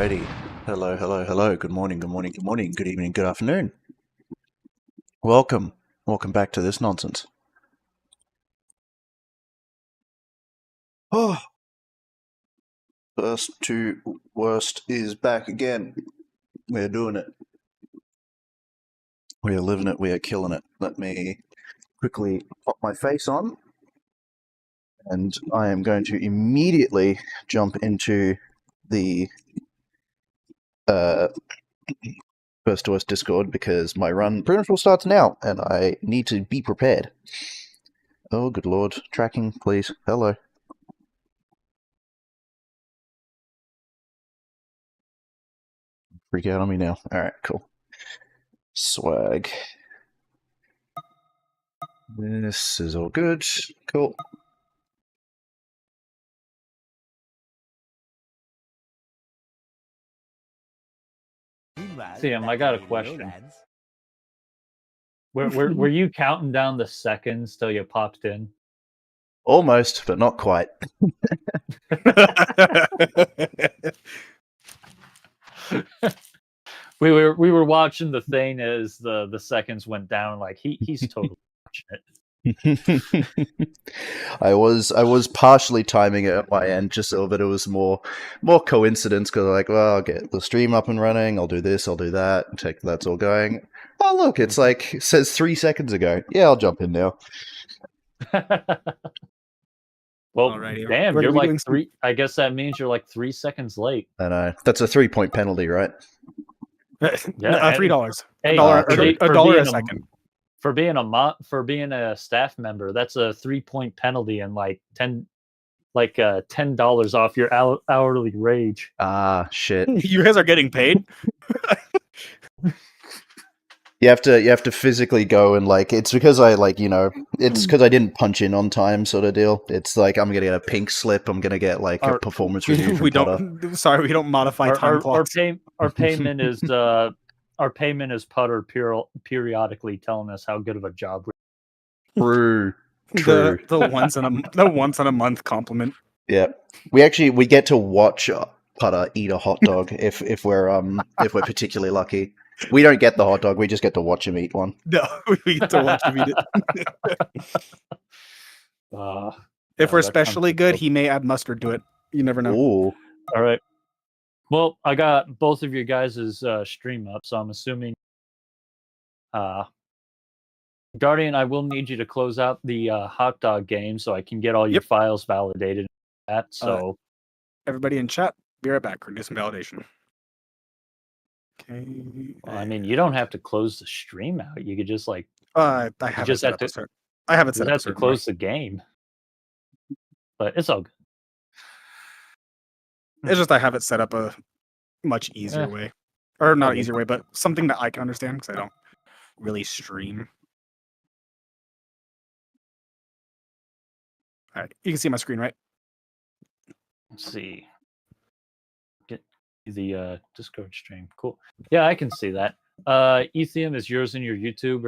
Alrighty. Hello, hello, hello. Good morning, good morning, good morning, good evening, good afternoon. Welcome. Welcome back to this nonsense. Oh. First to worst is back again. We're doing it. We are living it. We are killing it. Let me quickly pop my face on. And I am going to immediately jump into the First to Worst Discord because my run pretty much will start now and I need to be prepared. Oh, good lord. Tracking, please. Hello. Freak out on me now. Alright, cool. Swag. This is all good. Cool. Sam, I got a question. Were you counting down the seconds till you popped in? Almost, but not quite. We were watching the thing as the seconds went down. Like he's totally watching it. I was partially timing it at my end just so that it was more coincidence because like, well, I'll get the stream up and running, I'll do this, I'll do that, check that's all going. Oh look, it's like it says 3 seconds ago. Yeah, I'll jump in now. Well, Alrighty. damn, you're like three. I guess that means you're like 3 seconds late. I know. That's a 3-point penalty, right? Yeah, $3. Hey, a dollar a second. For being a staff member, that's a 3-point penalty and like $10 off your hourly wage. Ah, shit. You guys are getting paid? You have to physically go and like it's because I like it's because I didn't punch in on time sort of deal. It's like I'm gonna get a pink slip. I'm gonna get like a performance review. We don't modify time clocks. Our payment is Putter periodically telling us how good of a job. True. The once in a month compliment. Yeah, we get to watch Putter eat a hot dog if we're particularly lucky. We don't get the hot dog. We just get to watch him eat one. No, we get to watch him eat it. If we're especially good, he may add mustard to it. You never know. Ooh. All right. Well, I got both of you guys' stream up, so I'm assuming Guardian, I will need you to close out the hot dog game so I can get all your files validated. So everybody in chat, be right back. We're doing some validation. Okay. Well, I mean, you don't have to close the stream out. You could just like I have it set up to close the game. But it's all good. It's just I have it set up a much easier way. Or not easier way, but something that I can understand because I don't really stream. Alright, you can see my screen, right? Let's see. Get the Discord stream. Cool. Yeah, I can see that. Ethium, is yours in your YouTube?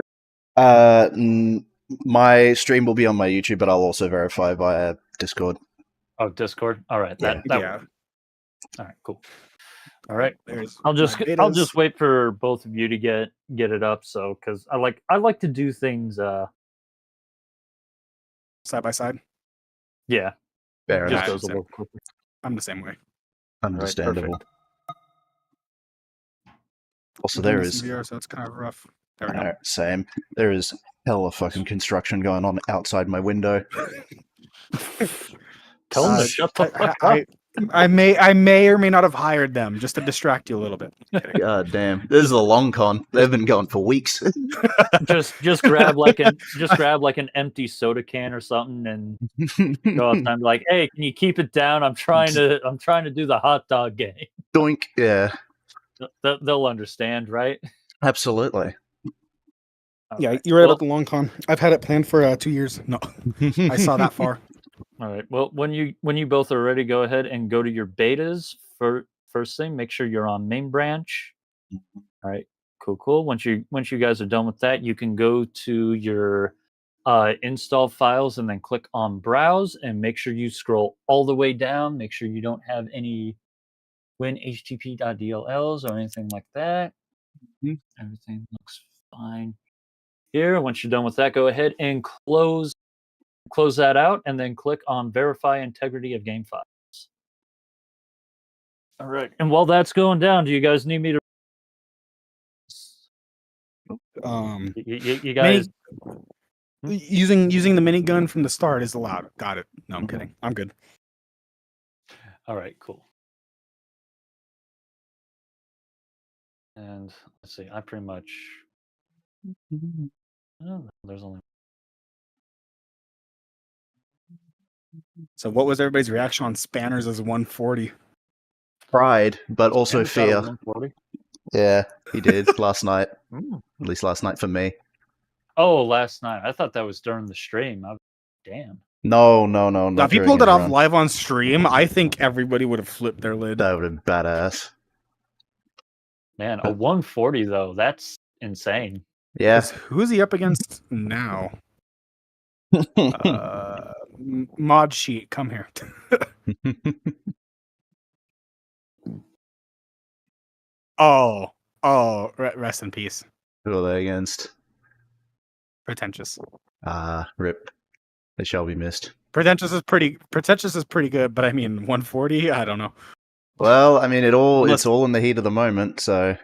My stream will be on my YouTube, but I'll also verify via Discord. Oh, Discord. All right. Yeah. All right. Cool. All right. I'll just wait for both of you to get it up. So, because I like to do things side by side. Yeah. Fair enough. Goes a little quicker. I'm the same way. Understandable. Right, also, there is VR, so it's kind of rough. There we go. Same. There is hella fucking construction going on outside my window. Tell them to shut the fuck up. I may or may not have hired them just to distract you a little bit. God damn, this is a long con. They've been going for weeks. just grab like an empty soda can or something and go outside and be like, hey, can you keep it down? I'm trying to do the hot dog game. Doink. Yeah. They'll understand, right? Absolutely. Yeah, you're right about the long con. I've had it planned for 2 years. No, I saw that far. All right. Well, when you both are ready, go ahead and go to your betas for first thing. Make sure you're on main branch. All right. Cool. Once you guys are done with that, you can go to your install files and then click on browse and make sure you scroll all the way down. Make sure you don't have any win HTTP.dlls or anything like that. Mhm. Everything looks fine here. Once you're done with that, go ahead and close that out, and then click on Verify Integrity of Game Files. All right. And while that's going down, do you guys need me to? You guys. Using the minigun from the start is allowed. Got it. No, I'm kidding. I'm good. All right. Cool. And let's see. I pretty much. Oh, there's only. So, what was everybody's reaction on Spanners as 140? Pride, but also Sanders got a fear. 140. Yeah, he did last night. Mm. At least last night for me. Oh, last night. I thought that was during the stream. Damn. No. Now, if you pulled it off live on stream, I think everybody would have flipped their lid. That would have been badass. Man, a 140 though. That's insane. Yeah. Who's he up against now? Mod sheet, come here. Rest in peace. Who are they against? Pretentious. Rip. They shall be missed. Pretentious is pretty good, but I mean 140, I don't know. Well, I mean it's all in the heat of the moment, so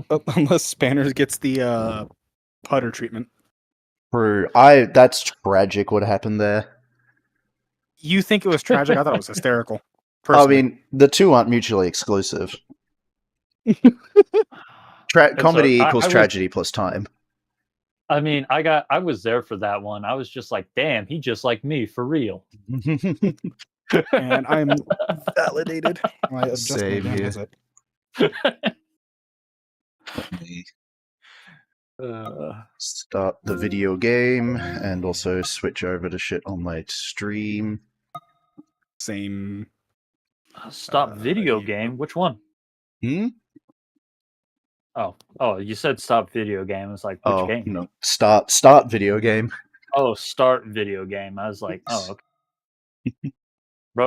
unless Spanners gets the putter treatment. True. That's tragic what happened there. You think it was tragic? I thought it was hysterical. I Personally. mean, the two aren't mutually exclusive. Comedy equals tragedy plus time. I mean, I was there for that one. I was just like, damn, he just like me for real. And I'm validated. Same here. Let me start the video game and also switch over to shit on my stream. Same. Stop video game? Which one? Oh, you said stop video game. It's like, which game? No. Start video game. Oh, start video game. I was like, oh, okay.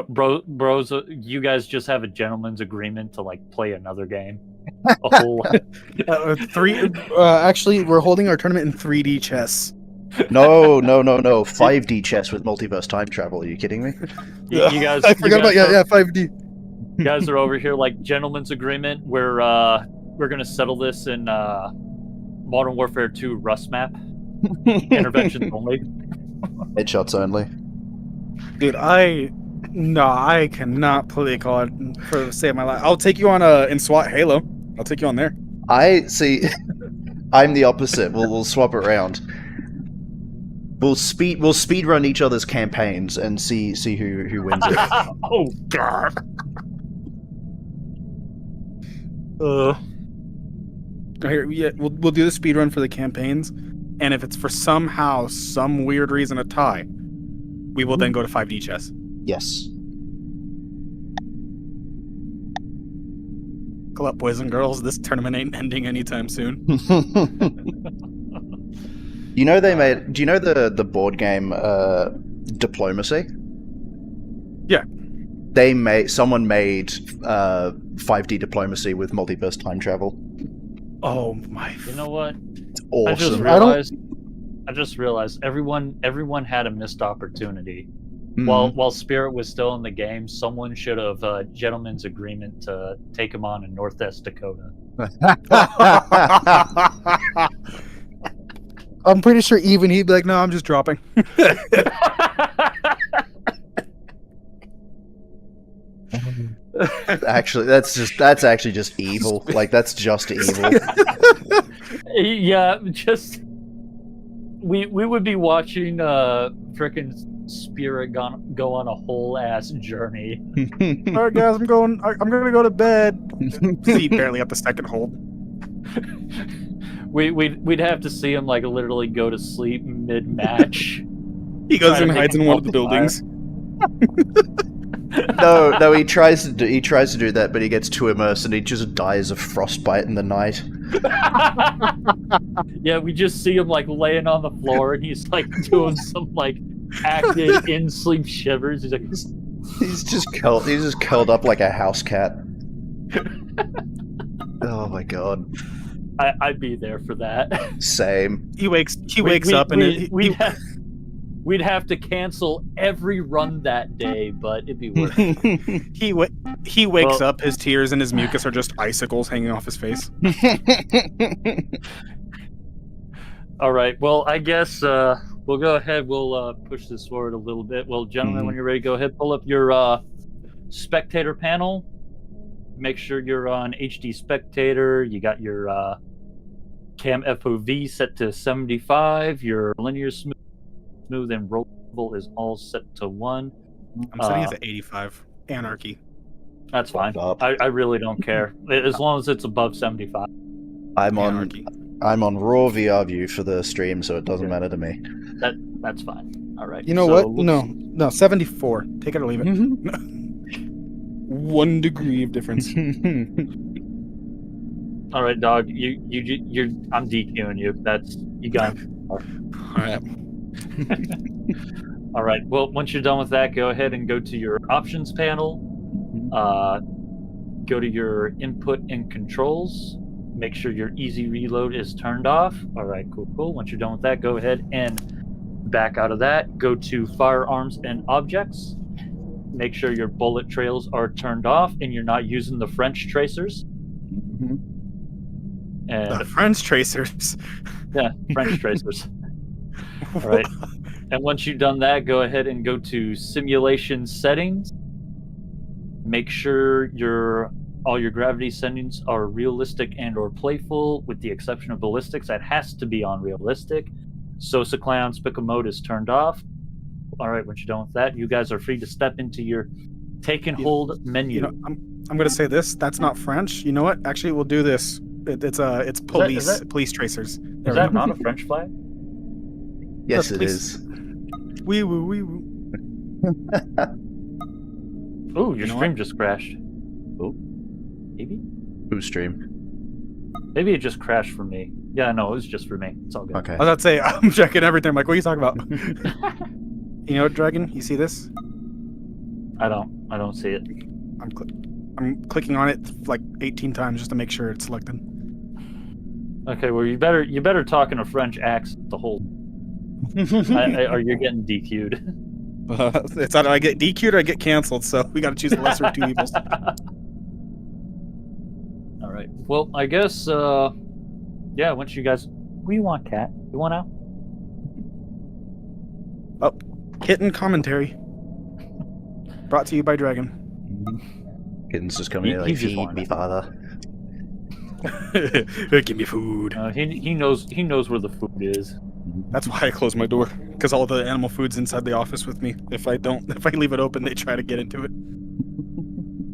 Bros, you guys just have a gentleman's agreement to like play another game. A whole actually, we're holding our tournament in 3D chess. No. 5D chess with multiverse time travel. Are you kidding me? You guys. I forgot about 5D. You guys are over here like gentleman's agreement. We're gonna settle this in Modern Warfare 2 Rust map. Interventions only. Headshots only. Dude, I cannot play COD for the sake of my life. I'll take you on in SWAT Halo. I'll take you on there. I see. I'm the opposite. We'll swap it around. We'll speed run each other's campaigns and see who wins it. Oh god. Here, yeah, we'll do the speed run for the campaigns, and if it's for some weird reason a tie, we will then go to 5D chess. Yes. Pull up, boys and girls. This tournament ain't ending anytime soon. You know they made. Do you know the board game Diplomacy? Yeah. Someone made 5D Diplomacy with multiverse time travel. Oh my! You know what? It's awesome. I just realized everyone had a missed opportunity. Mm-hmm. While Spirit was still in the game, someone should have gentleman's agreement to take him on in Northwest Dakota. I'm pretty sure even he'd be like, "No, I'm just dropping." Actually, that's actually just evil. Like that's just evil. Yeah, just we would be watching frickin' Spirit go on a whole ass journey. All right, guys, I'm gonna go to bed. See, barely at the second hold. We'd have to see him like literally go to sleep mid match. He goes and hides in one of the buildings. No, he tries to do that, but he gets too immersed and he just dies of frostbite in the night. Yeah, we just see him like laying on the floor and he's like doing some like active in sleep shivers. He's like, he's just curled up like a house cat. Oh my god. I'd be there for that. Same. He wakes up and we'd have to cancel every run that day, but it'd be worth it. he wakes Well- up, his tears and his mucus are just icicles hanging off his face. All right. Well, I guess we'll go ahead. We'll push this forward a little bit. Well, gentlemen, when you're ready, go ahead. Pull up your spectator panel. Make sure you're on HD spectator. You got your cam FOV set to 75. Your linear smooth and rollable is all set to 1. I'm setting it to 85. Anarchy. That's fine. Up. I really don't care as long as it's above 75. Anarchy. I'm on raw VR view for the stream, so it doesn't matter to me. That's fine. All right. You know so what? No, 74. Take it or leave it. 1 degree of difference. All right, dog. You're. I'm DQing you. You got. All right. All right. Well, once you're done with that, go ahead and go to your options panel. Go to your input and controls. Make sure your easy reload is turned off. All right, cool. Once you're done with that, go ahead and back out of that. Go to firearms and objects. Make sure your bullet trails are turned off and you're not using the French tracers. And The French tracers. yeah, French tracers. All right. And once you've done that, go ahead and go to simulation settings. Make sure all your gravity settings are realistic and or playful, with the exception of ballistics. That has to be on realistic. Sosa Clown Spickle mode is turned off. All right, once you're done with that, you guys are free to step into your take and hold menu. You know, I'm gonna say this. That's not French. You know what? Actually, we'll do this. It's police police tracers. There Is we that go. not a French flag? Yes, it please. is. Wee woo wee woo. Ooh, your know stream just crashed. Oh. Maybe? Whose stream? Maybe it just crashed for me. Yeah, no, it was just for me. It's all good. Okay. I was about to say I'm checking everything. I'm like, what are you talking about? You know what, Dragon? You see this? I don't see it. I'm clicking on it like 18 times just to make sure it's selected. Okay, well you better talk in a French accent the whole or you're getting DQ'd. It's either I get DQ'd or I get canceled, so we got to choose the lesser of two evils. All right. Well, I guess yeah, once you guys what do you want, Cat? You want out? Kitten commentary. Brought to you by Dragon. Kitten's just coming here He like, just feed wanted me, it. father. Give me food. He knows where the food is. That's why I close my door, because all the animal food's inside the office with me. If I leave it open, they try to get into it.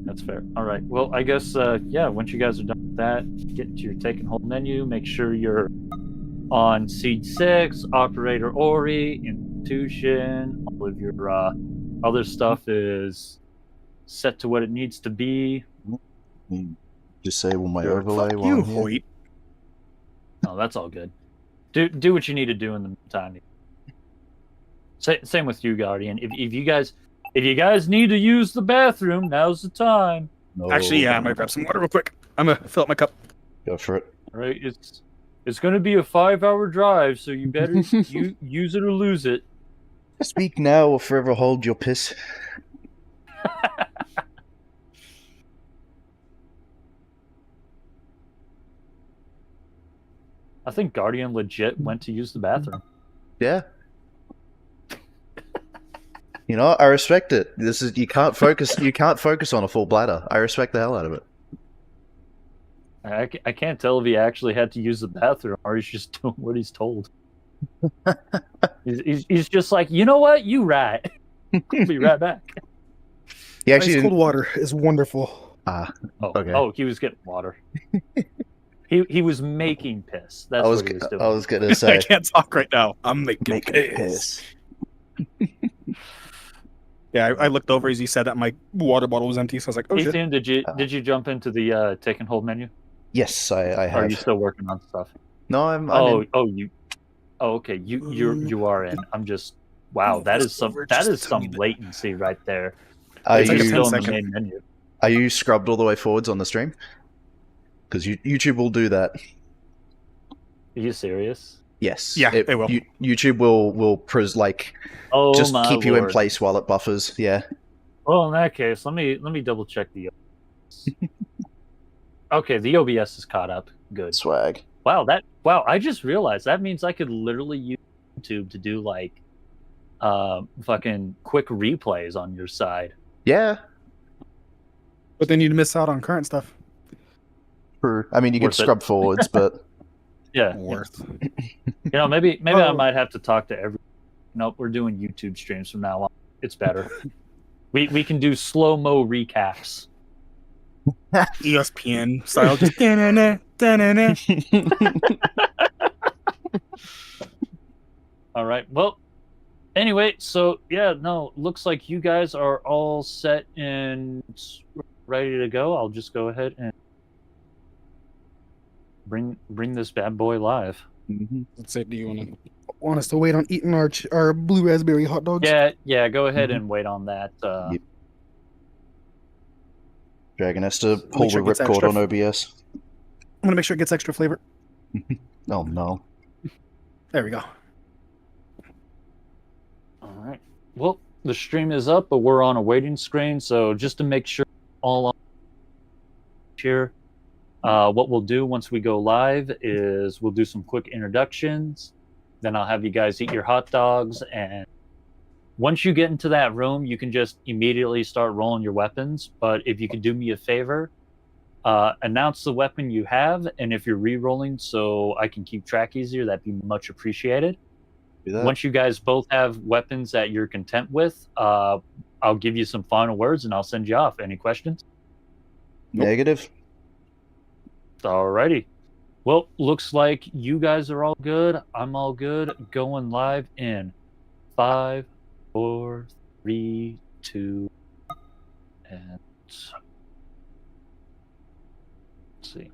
That's fair. All right. Well, I guess yeah. Once you guys are done with that, get to your take and hold menu. Make sure you're on Seed 6, Operator Ori, Institution. All of your other stuff is set to what it needs to be. Disable my Fuck overlay while you, I'm here. Hoyt. No, that's all good. Do what you need to do in the meantime. Same with you, Guardian. If you guys need to use the bathroom, now's the time. No, Actually, yeah, I might grab some water real quick. I'm gonna fill up my cup. Go for it. All right, it's going to be a 5-hour drive, so you better use it or lose it. Speak now or forever hold your piss. I think Guardian legit went to use the bathroom. Yeah. You know, I respect it. You can't focus on a full bladder. I respect the hell out of it. I can't tell if he actually had to use the bathroom or he's just doing what he's told. he's just like, you know what? You right. I'll be right back. He actually Ice cold didn't, water is wonderful. Oh, Okay. oh, he was getting water. He was making piss. That's what he was doing. I was gonna say I can't talk right now. I'm making make piss. Yeah, I looked over as you said that my water bottle was empty, so I was like, oh shit. Ethan, did you jump into the take and hold menu? Yes, I Or are have. you still working on stuff? No, I'm in. Okay. You are in. I'm just wow. That is some latency right there. Are It's like a still 10 in the second. main menu. Are you scrubbed all the way forwards on the stream? Because YouTube will do that. Are you serious? Yes. Yeah, it will. YouTube will Oh just my keep you in lord. place while it buffers. Yeah. Well, in that case, let me double check the OBS. Okay, the OBS is caught up. Good. Swag. Wow, I just realized that means I could literally use YouTube to do like fucking quick replays on your side. Yeah. But then you'd miss out on current stuff. True. I mean, you could Worth it. scrub forwards, but Yeah. Worth. You know, maybe I Oh. might have to talk to every. Nope, we're doing YouTube streams from now on. It's better. we can do slow-mo recaps. ESPN style. Just da-na-na, da-na-na. All right. Well, anyway, so yeah, no, looks like you guys are all set and ready to go. I'll just go ahead and bring this bad boy live. Let's say, do you want us to wait on eating our blue raspberry hot dogs? Yeah, go ahead and wait on that. Yep. Dragon has to pull sure the it gets ripcord extra. on OBS. I'm gonna make sure it gets extra flavor. Oh no. There we go. All right. Well, the stream is up, but we're on a waiting screen. So just to make sure all on here, what we'll do once we go live is we'll do some quick introductions. Then I'll have you guys eat your hot dogs. And once you get into that room, you can just immediately start rolling your weapons. But if you could do me a favor, announce the weapon you have. And if you're re-rolling so I can keep track easier, that'd be much appreciated. Do that. Once you guys both have weapons that you're content with, I'll give you some final words and I'll send you off. Any questions? Negative. Alrighty. Well, looks like you guys are all good. I'm all good. Going live in 5, 4, 3, 2, and let's see.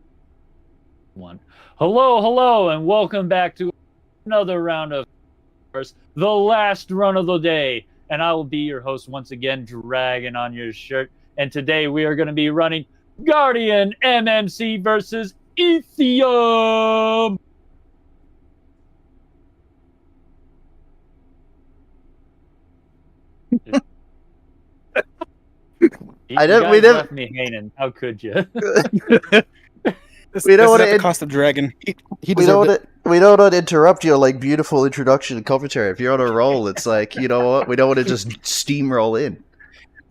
1. Hello, and welcome back to another round of the last run of the day. And I will be your host once again, Dragon on your shirt. And today we are going to be running Guardian MMC versus Ethium. I don't- we You guys never- left me hanging. How could you? We don't This wanna is at the in- cost of Dragon. He We deserved don't it. want to interrupt your like beautiful introduction and commentary. If you're on a roll, it's like, you know what? We don't want to just steamroll in.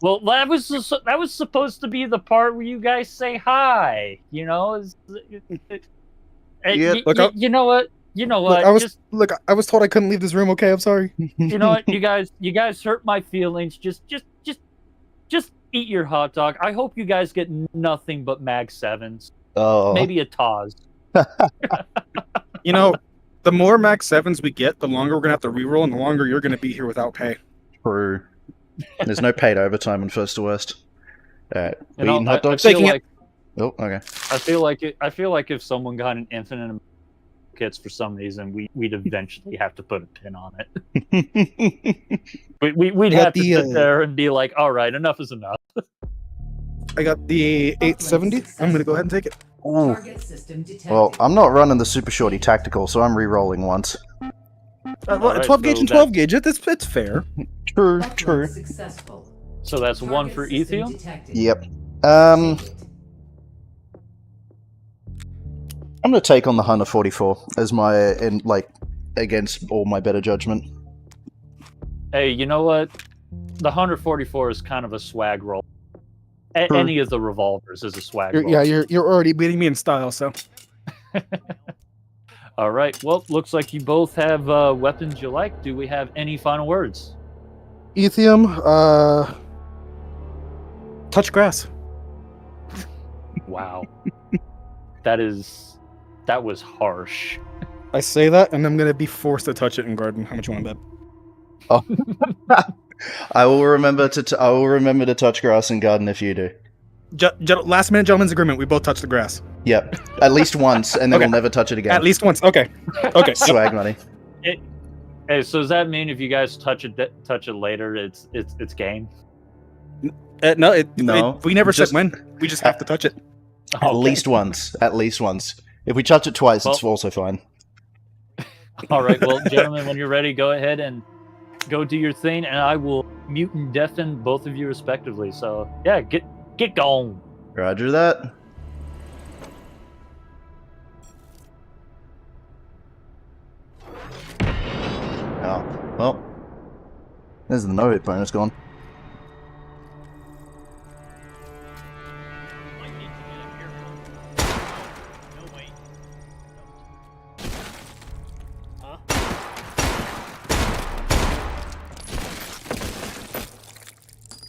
Well, that was supposed to be the part where you guys say hi. You know, Yeah, look, you know what? You know what? Look, I was told I couldn't leave this room. Okay, I'm sorry. You know what? You guys hurt my feelings. Just eat your hot dog. I hope you guys get nothing but Mag 7s. Oh, Maybe a Taz. You know, the more Max 7s we get, the longer we're gonna have to reroll, and the longer you're gonna be here without pay. true. There's no paid overtime in First to Worst. Alright, You know, eating hot dogs. I feel Taking it- like Oh, okay. I feel like if someone got an infinite amount of kits for some reason, we'd eventually have to put a pin on it. We'd Got have to the, sit there and be like, all right, enough is enough. I got the 870. I'm gonna go ahead and take it. Ooh. Target system detected. Well, I'm not running the Super Shorty Tactical, so I'm re-rolling once. Alright, 12 gauge so and 12 gauge. It's fair. True, Upload true. Successful. So that's one for Target system Ethium? detected. Yep. Disabled. I'm gonna take on the Hunter 44 as my against all my better judgment. Hey, you know what? The 144 is kind of a swag roll. True. Any of the revolvers is a swag roll. You're already beating me in style, so All right. Well, looks like you both have weapons you like. Do we have any final words? Ethium, touch grass. Wow. That was harsh. I say that, and I'm gonna be forced to touch it in garden. How much you want to bet? I will remember to touch grass and garden if you do. Last minute gentleman's agreement. We both touch the grass. Yep, at least once, and then Okay. we'll never touch it again. At least once. Okay. Okay. Swag money. Hey, so does that mean if you guys touch it later, it's game? No, No, we never just- said when. We just have to touch it. At Okay. least once. At least once. If we touch it twice, it's Well- also fine. All right, well, gentlemen, when you're ready, go ahead and go do your thing, and I will mute and deafen both of you respectively. So yeah, get going. Roger that. Oh, well. There's the no hit bonus gone.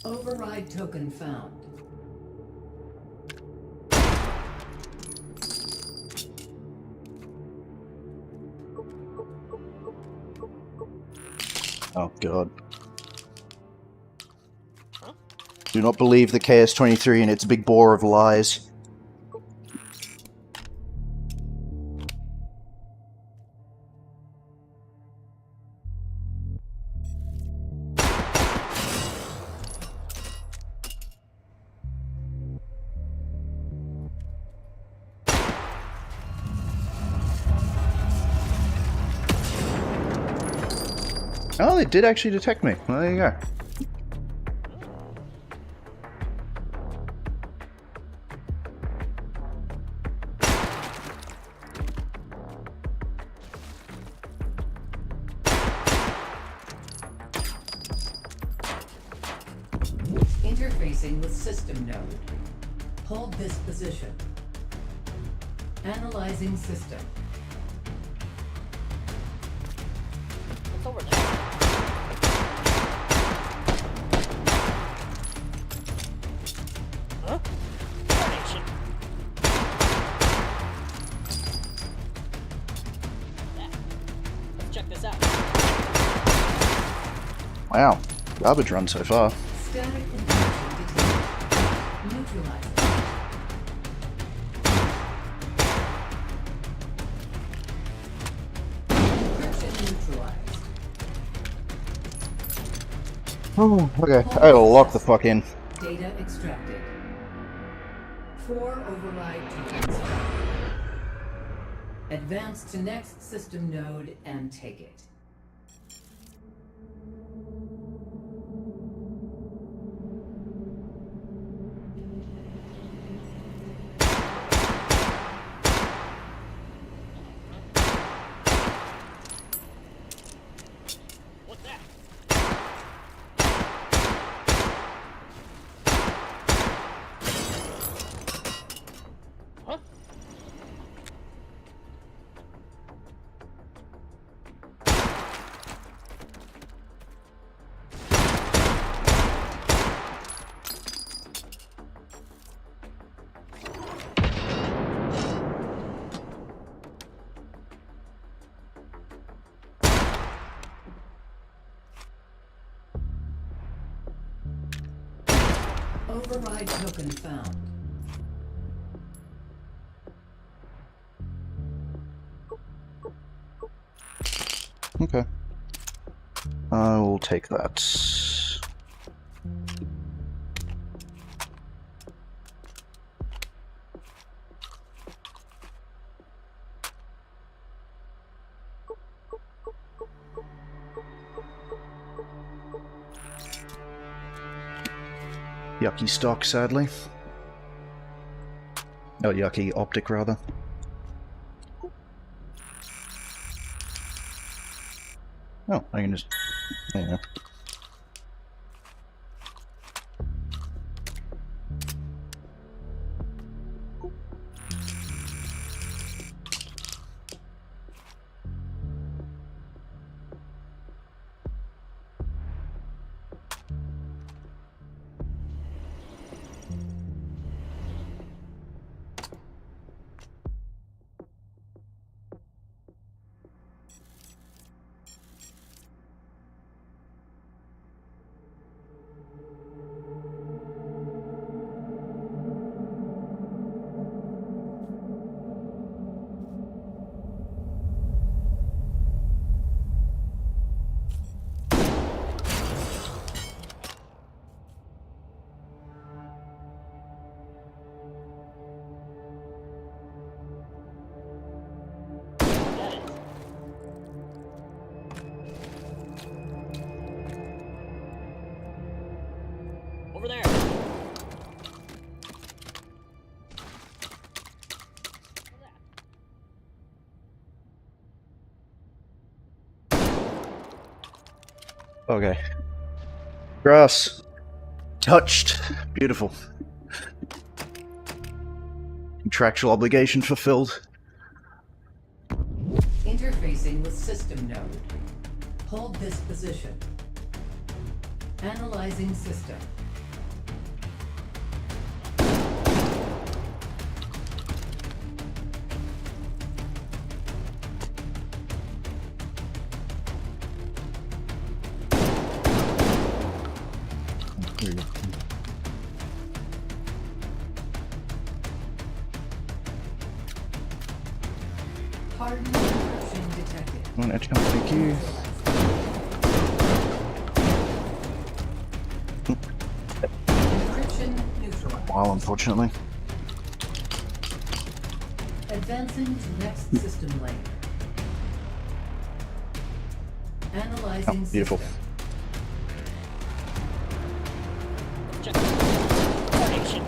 Override token found. Oh, God. Do not believe the KS-23 and its big bore of lies. Oh, they did actually detect me. Well, there you go. Interfacing with system node. Hold this position. Analyzing system. What's over there? Huh? Carnation. Yeah. Let's check this out. Wow. Garbage run so far. Static interaction detected. Neutralizing. Encryption neutralized. Oh, okay. I gotta lock the fuck in. Data extracted. 4 override tokens found. Advance to next system node and take it. What's that? Huh? Override token found. Okay. I will take that. Yucky stock, sadly. Oh, yucky optic, rather. Oh, I can just... There you go. Okay. Grass. Touched. Beautiful. Contractual obligation fulfilled. Interfacing with system node. Hold this position. Analyzing system. Hardened encryption detected. One edge count, thank you. Encryption neutralized. Wow, unfortunately. Advancing to next system layer. Analyzing Beautiful. system. Check this out. Coordination.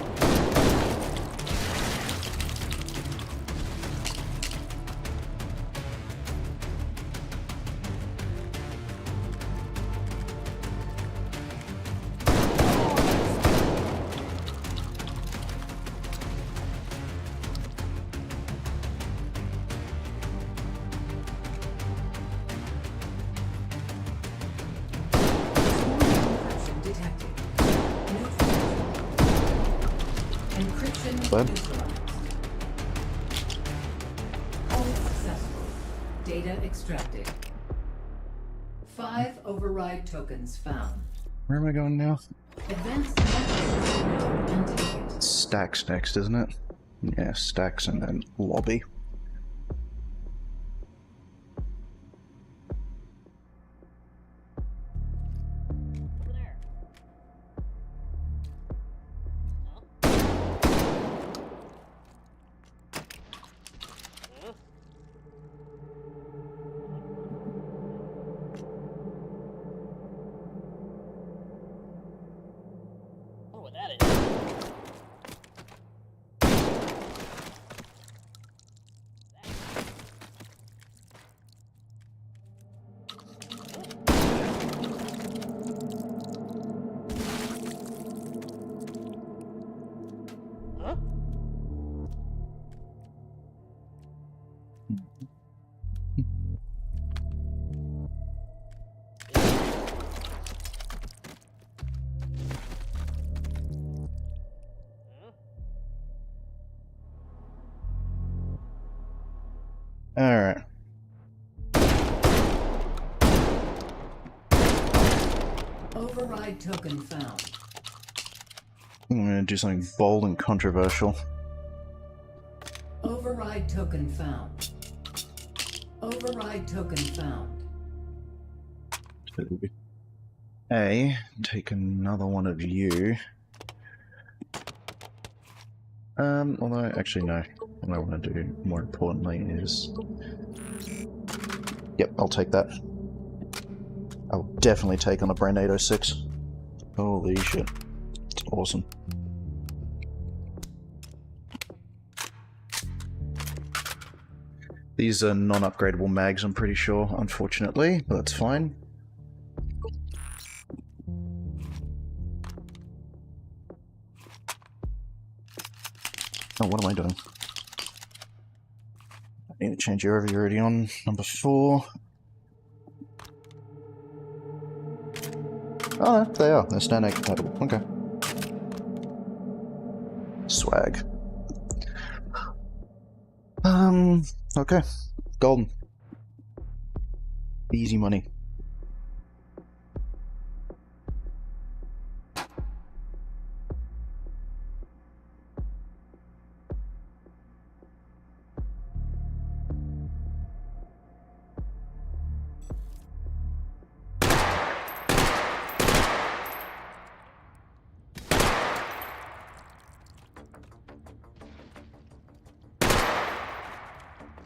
Encryption detected. Neutralized. Encryption Fine. neutralized. Hold successful. Data extracted. 5 override tokens found. Where am I going now? Advanced network node and ticket. Stacks next, isn't it? Yeah, stacks and then lobby. Over there. Huh? Wonder what that is. Huh? Alright. Override token found. I'm gonna do something bold and controversial. Override token found. Override token found. A, take another one of you. Although, actually no. What I want to do, more importantly, is... Yep, I'll take that. I'll definitely take on a Brain 806. Holy shit. It's awesome. These are non-upgradable mags, I'm pretty sure, unfortunately, but that's fine. Oh, what am I doing? I need to change your you're already on number 4. Oh, they are. They're standing compatible. Okay. Swag. Okay. Golden. Easy money.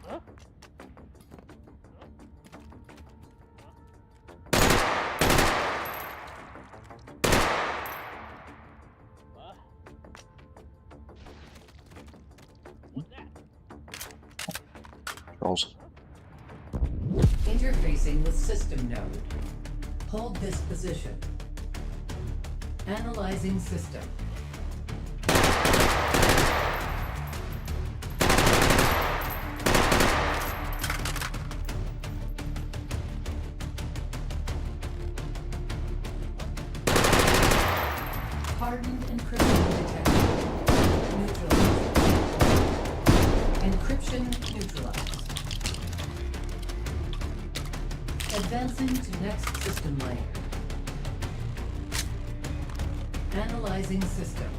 Huh? What? What's that? Rolls. Interfacing with system node. Hold this position. Analyzing system. Hardened encryption detected. Neutralized. Encryption neutralized. Advancing to next system layer. Analyzing system.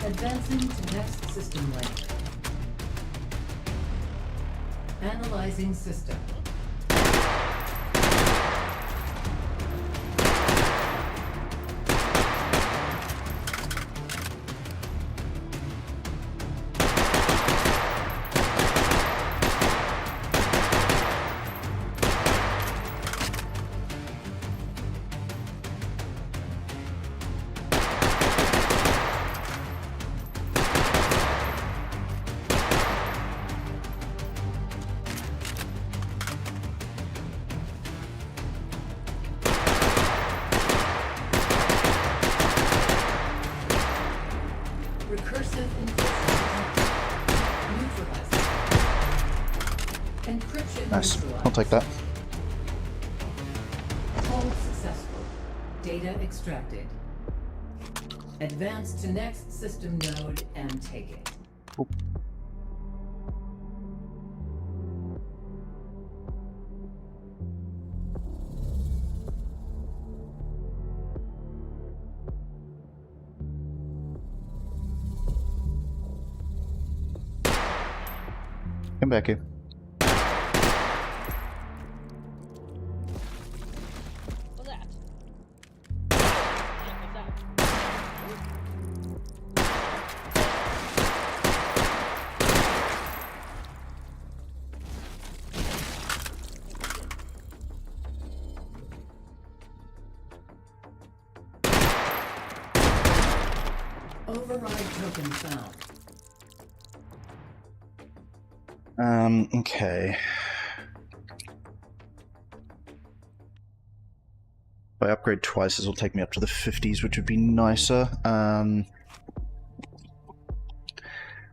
Advancing to next system layer. Analyzing system. Recursive encryption. Neutralizing. Encryption Nice. neutralized. I'll take that. Hold successful. Data extracted. Advance to next system node and take it. Come back here. What's that? Yeah, what's that? Override token found. Okay. If I upgrade twice, this will take me up to the 50s, which would be nicer.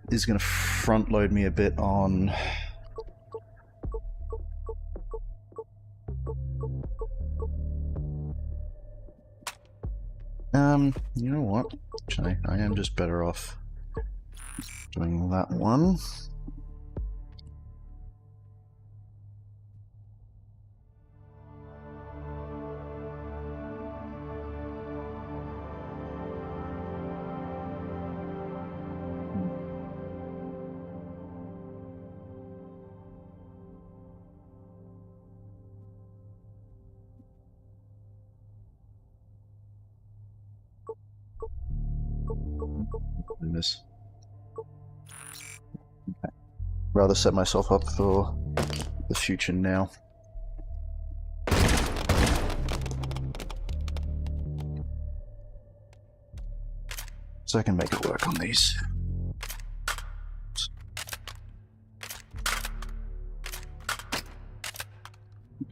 This is going to front load me a bit on... you know what? Actually, I am just better off doing that one. This. Okay. Rather set myself up for the future now. So I can make it work on these.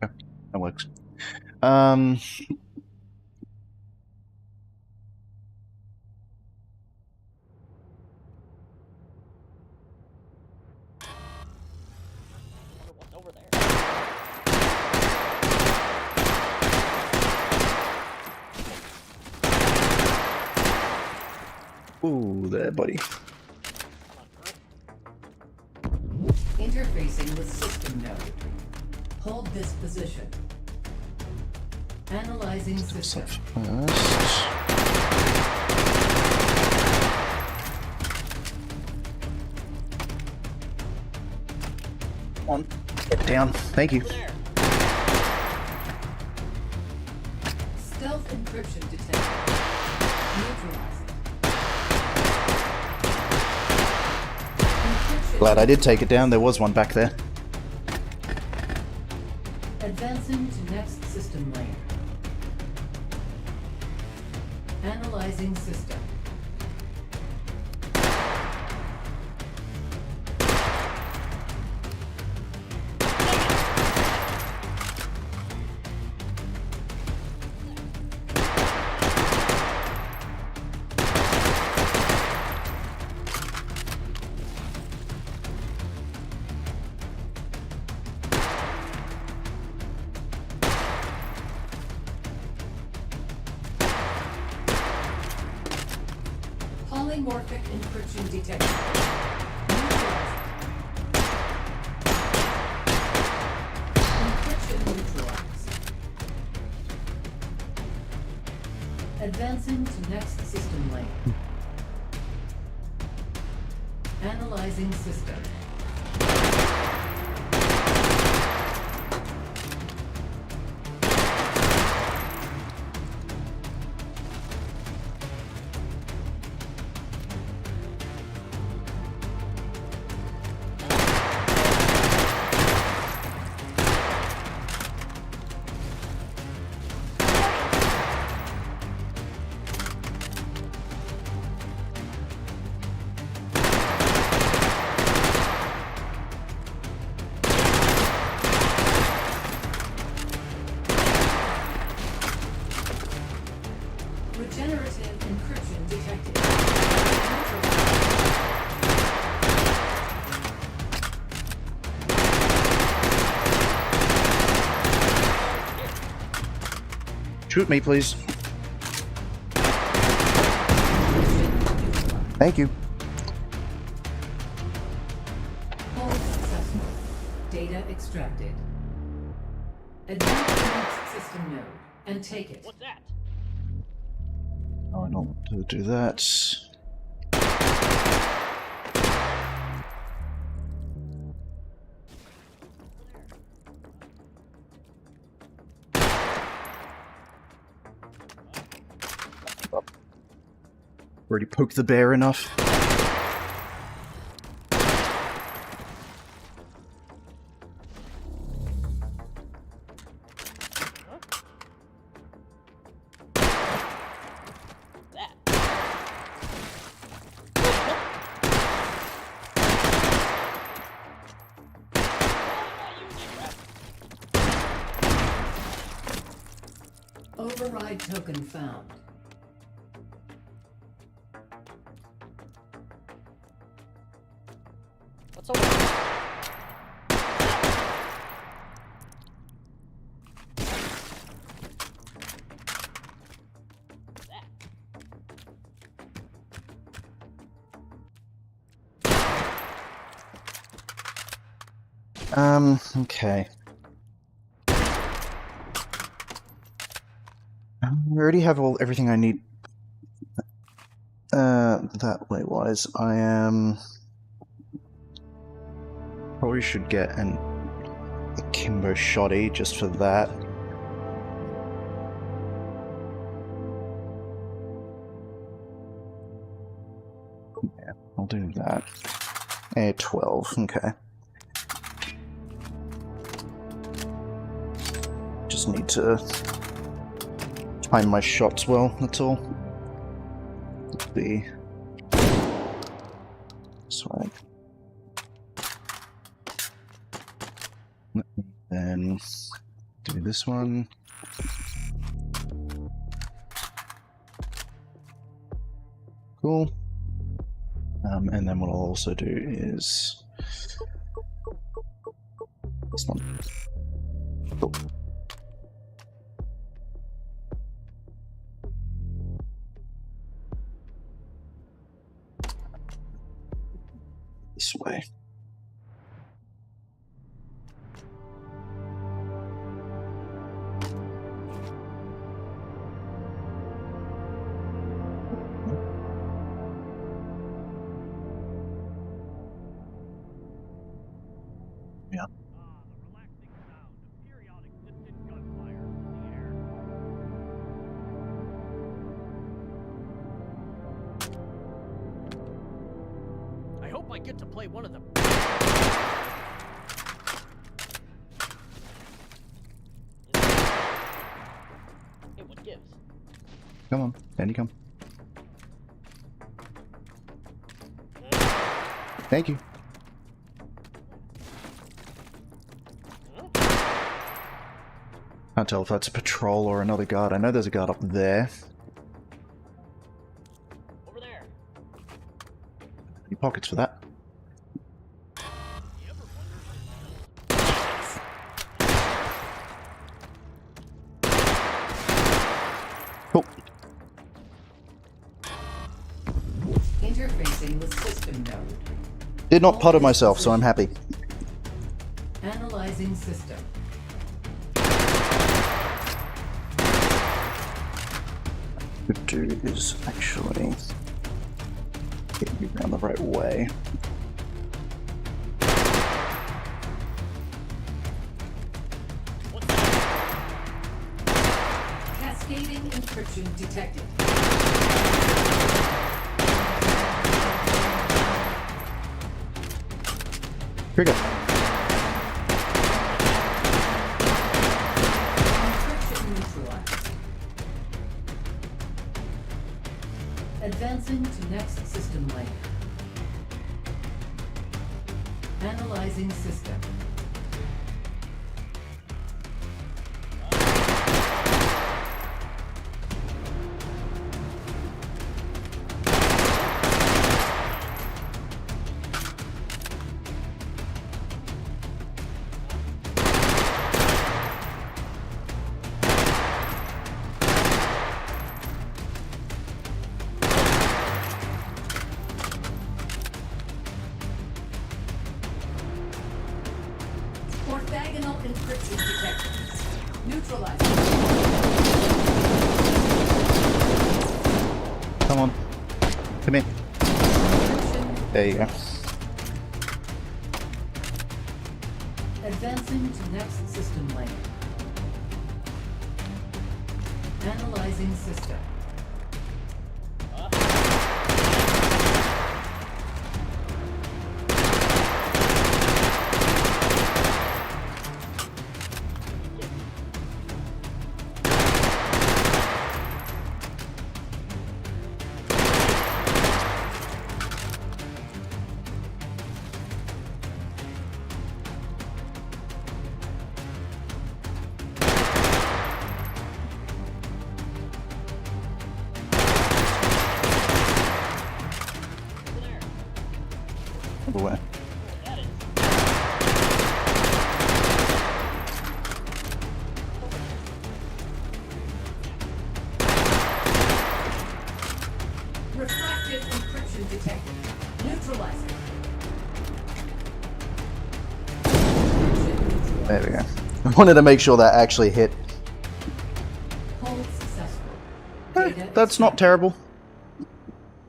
Okay, that works. Wonder what's over there. Ooh, there, buddy. Come on, girl. Interfacing with system node. Hold this position. Analyzing Do system. stuff first. Come on, get down. Thank you. Over there. Stealth encryption detected. Neutralizing. Encryption. Glad I did take it down. There was one back there. Advancing to next system layer. Analyzing system. Polymorphic encryption detected. Neutralizing. Encryption neutralized. Advancing to next system layer. Analyzing system. Regenerative encryption detected. Neutralized. Shoot me, please. Thank you. Hold successful. Data extracted. Advance to next system node and take it. What's that? Oh, I don't want to do that. Already poked the bear enough. That. Override token found. What's over there? That. Okay. We already have everything I need. That way wise, I am probably should get a Kimbo Shoddy just for that. Yeah, I'll do that. A 12, okay. Just need to time my shots well, that's all. Be this way. Let me then do this one. Cool. And then what I'll also do is this one. Cool. This way. I get to play one of them. Hey, what gives? Come on, down you come. Thank you. Can't tell if that's a patrol or another guard. I know there's a guard up there. Over there. Any pockets for that? Cool. Interfacing with system node. Did not putter myself, so I'm happy. Analyzing system. Could do is actually get you around the right way. Cascading encryption detected. Trigger. Encryption neutralized. Advancing to next system layer. Analyzing system. Orthogonal encryption detected. Neutralizing. Come on. Come in. Encryption. There you go. Advancing to next system layer. Analyzing system. Other way. That is. Refractive encryption detected. Neutralizing. Encryption neutralized. There we go. I wanted to make sure that actually hit. Hold successful. That's not terrible.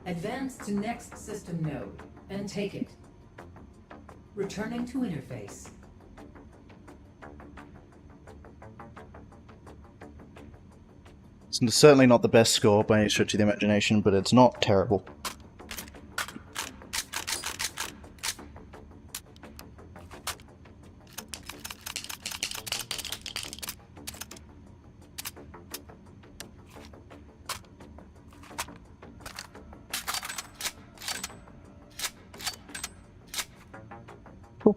Advance to next system node and take it. Returning to interface. It's certainly not the best score by any stretch of the imagination, but it's not terrible. Cool.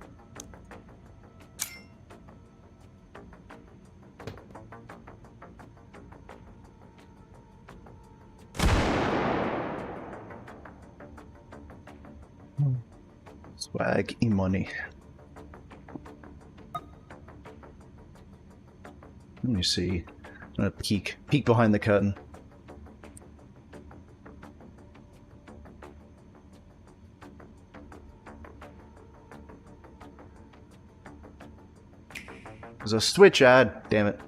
Swag e-money. Let me see. I'm gonna peek behind the curtain. There's a Switch ad, damn it.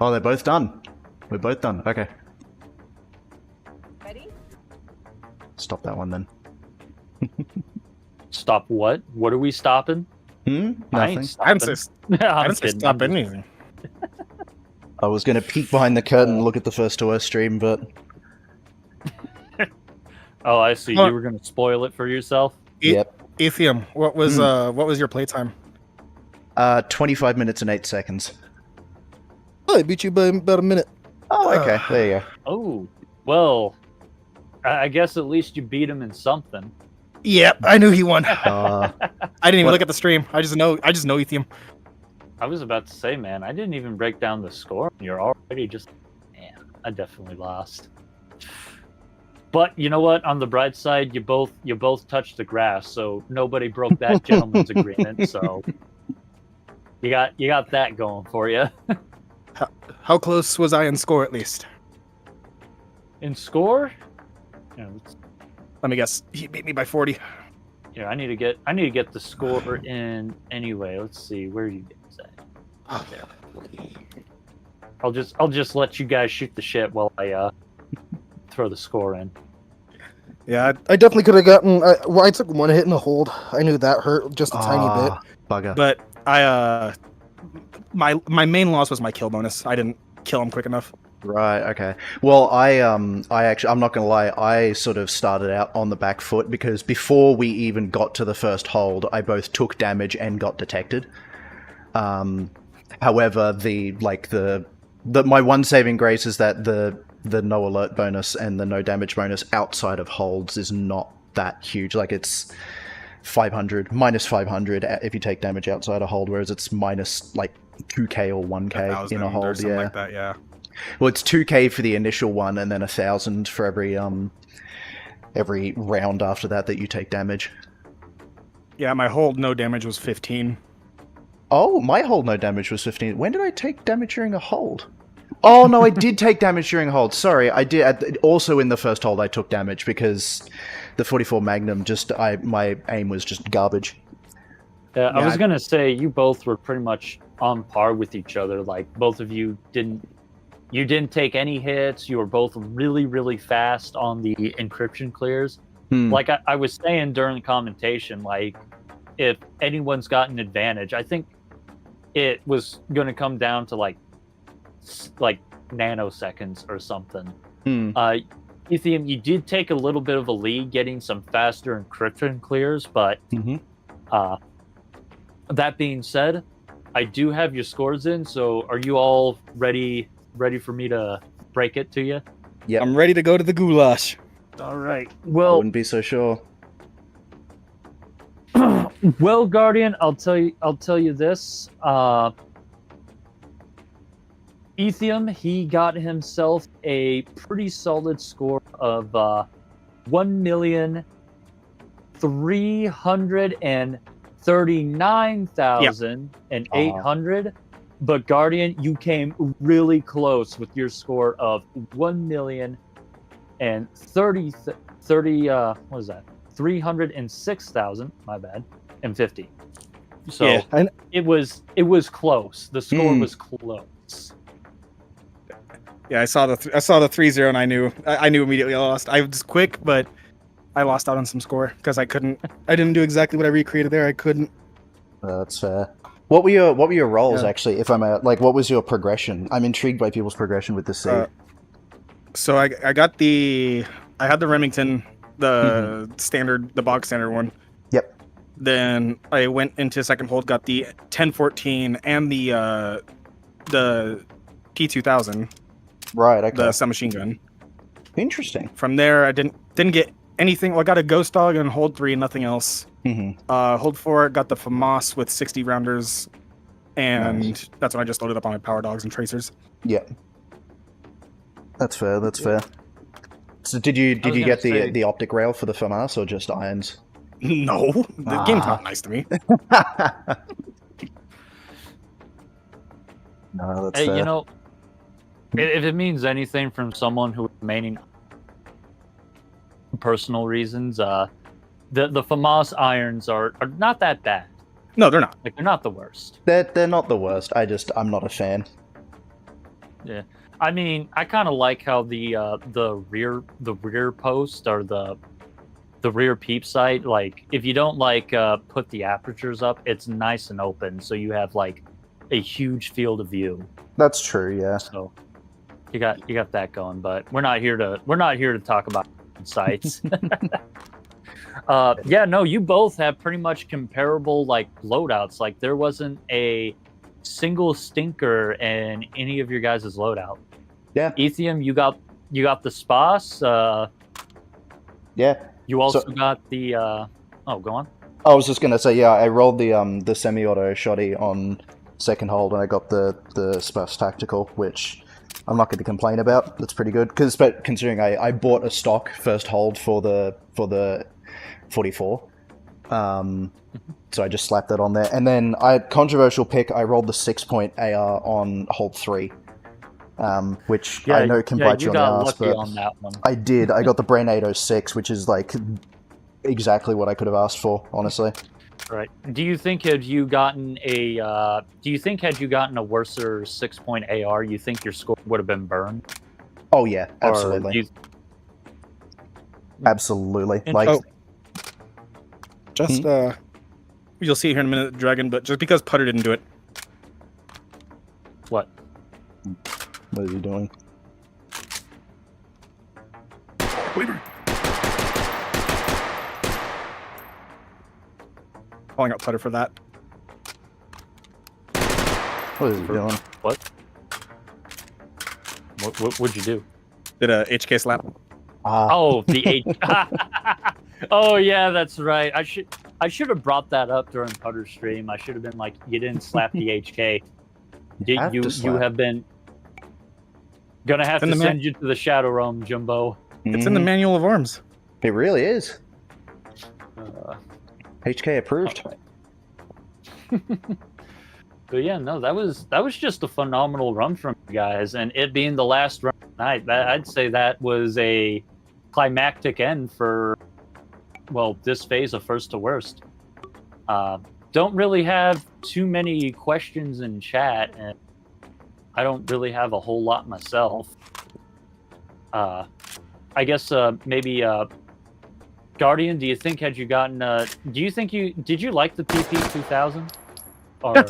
Oh, they're both done. We're both done. Okay. Ready? Stop that one then. Stop what? What are we stopping? Hmm? I Nothing. ain't I stopping. didn't say, Yeah, I I'm didn't say kidding. stop I'm just- anything. I was gonna peek behind the curtain and look at the first to us stream, but Oh, I see. Oh. You were gonna spoil it for yourself. Yep. Ethium, what was your playtime? 25 minutes and 8 seconds. Oh, I beat you by about a minute. Oh, okay. There you go. Oh, well, I guess at least you beat him in something. Yep, I knew he won. Uh, I didn't even what- look at the stream. I just know Ethium. I was about to say, man, I didn't even break down the score. You're already just, man, I definitely lost. But you know what? On the bright side, you both touched the grass, so nobody broke that gentleman's agreement. So you got that going for you. How close was I in score at least? In score, Let me guess. He beat me by 40. I need to get the score in anyway. Let's see, where do you guys at? There. I'll just let you guys shoot the shit while I throw the score in. Yeah, I definitely could have gotten. I took one hit and a hold. I knew that hurt just a tiny bit. Bugger. but I my main loss was my kill bonus. I didn't kill him quick enough. Right, okay. Well, I actually, I'm not gonna lie, I sort of started out on the back foot because before we even got to the first hold, I both took damage and got detected. However, my one saving grace is that the no alert bonus and the no damage bonus outside of holds is not that huge. Like, it's 500, minus 500 if you take damage outside a hold, whereas it's minus like 2k or 1k 1,000 in a or hold. something Yeah. like that. Yeah. Well, it's 2k for the initial one, and then 1,000 for every round after that you take damage. Yeah, my hold no damage was 15. Oh, my hold no damage was 15. When did I take damage during a hold? Oh no, I did take damage during a hold. Sorry, I did. Also in the first hold, I took damage because the 44 Magnum my aim was just garbage. Yeah, I Yeah, was gonna say you both were pretty much on par with each other. Like both of you didn't take any hits. You were both really, really fast on the encryption clears. Like I was saying during the commentation, like if anyone's got an advantage, I think it was going to come down to like nanoseconds or something. Ethium, you did take a little bit of a lead getting some faster encryption clears, but that being said, I do have your scores in. So are you all ready for me to break it to you? Yep. I'm ready to go to the goulash. All right. I Well, wouldn't be so sure. well, Guardian, I'll tell you this. Ethium, he got himself a pretty solid score of 1,339,800. But Guardian, you came really close with your score of 306,000. My bad, and 50. So Yeah, it was close. The score was close. Yeah, I saw the 3-0 and I knew immediately I lost. I was quick, but I lost out on some score because I didn't do exactly what I recreated there. I couldn't. That's fair. What were your roles Yeah. actually? If I'm what was your progression? I'm intrigued by people's progression with the seed. So I had the Remington, the standard, the box standard one. Yep. Then I went into second hold, got the 1014 and the P2000, Right. Okay. the submachine gun. Interesting. From there, I didn't get anything. Well, I got a Ghost Dog and hold 3, nothing else. Hold 4, got the FAMAS with 60 rounders, and Nice. that's when I just loaded up on my Power Dogs and Tracers. Yeah. That's fair. That's fair. So did you was get gonna say- the optic rail for the FAMAS or just irons? No, the game's not nice to me. No, that's Hey, fair. you know, if it means anything from someone who is remaining personal reasons, the FAMAS irons are not that bad. No, they're not. Like they're not the worst. They're not the worst. I'm not a fan. I mean, I kind of like how the rear post or the rear peep sight, like if you don't put the apertures up, it's nice and open, so you have like a huge field of view. That's true. Yeah. So you got that going, but we're not here to talk about different sites. Yeah, no, you both have pretty much comparable like loadouts. Like there wasn't a single stinker in any of your guys' loadout. Yeah. Ethium, you got the spas. Yeah. You also got the. Oh, go on. I was just gonna say, yeah, I rolled the semi-auto shoddy on second hold, and I got the Spas Tactical, which I'm not going to complain about. That's pretty good, because considering I bought a stock first hold for the 44, so I just slapped that on there, and then controversial pick. I rolled the 6-point AR on hold 3, which I know can bite you on the ass, lucky but on that one. I did. I got the Brain 806, which is like exactly what I could have asked for, honestly. Right. Do you think had you gotten a worse 6-point AR, you think your score would have been burned? Oh yeah, Or absolutely, do you- absolutely. And- Like, Just you'll see here in a minute, Dragon. But just because Putter didn't do it, what? what are you doing? calling out Putter for that. What is he doing? What would you do? Did a HK slap? Oh, the H. Oh yeah, that's right. I should have brought that up during Putter stream. I should have been like, you didn't slap the HK. have to You slap. have been gonna have In to the send you to the Shadow Realm, Jumbo. It's in the Mhm. Manual of Arms. It really is. Uh, HK approved. But yeah, no, that was just a phenomenal run from you guys, and it being the last run of the night, I'd say that was a climactic end for, well, this phase of first to worst. Don't really have too many questions in chat, and I don't really have a whole lot myself. I guess maybe Guardian, do you think had you gotten did you like the PP 2000? Or Yeah,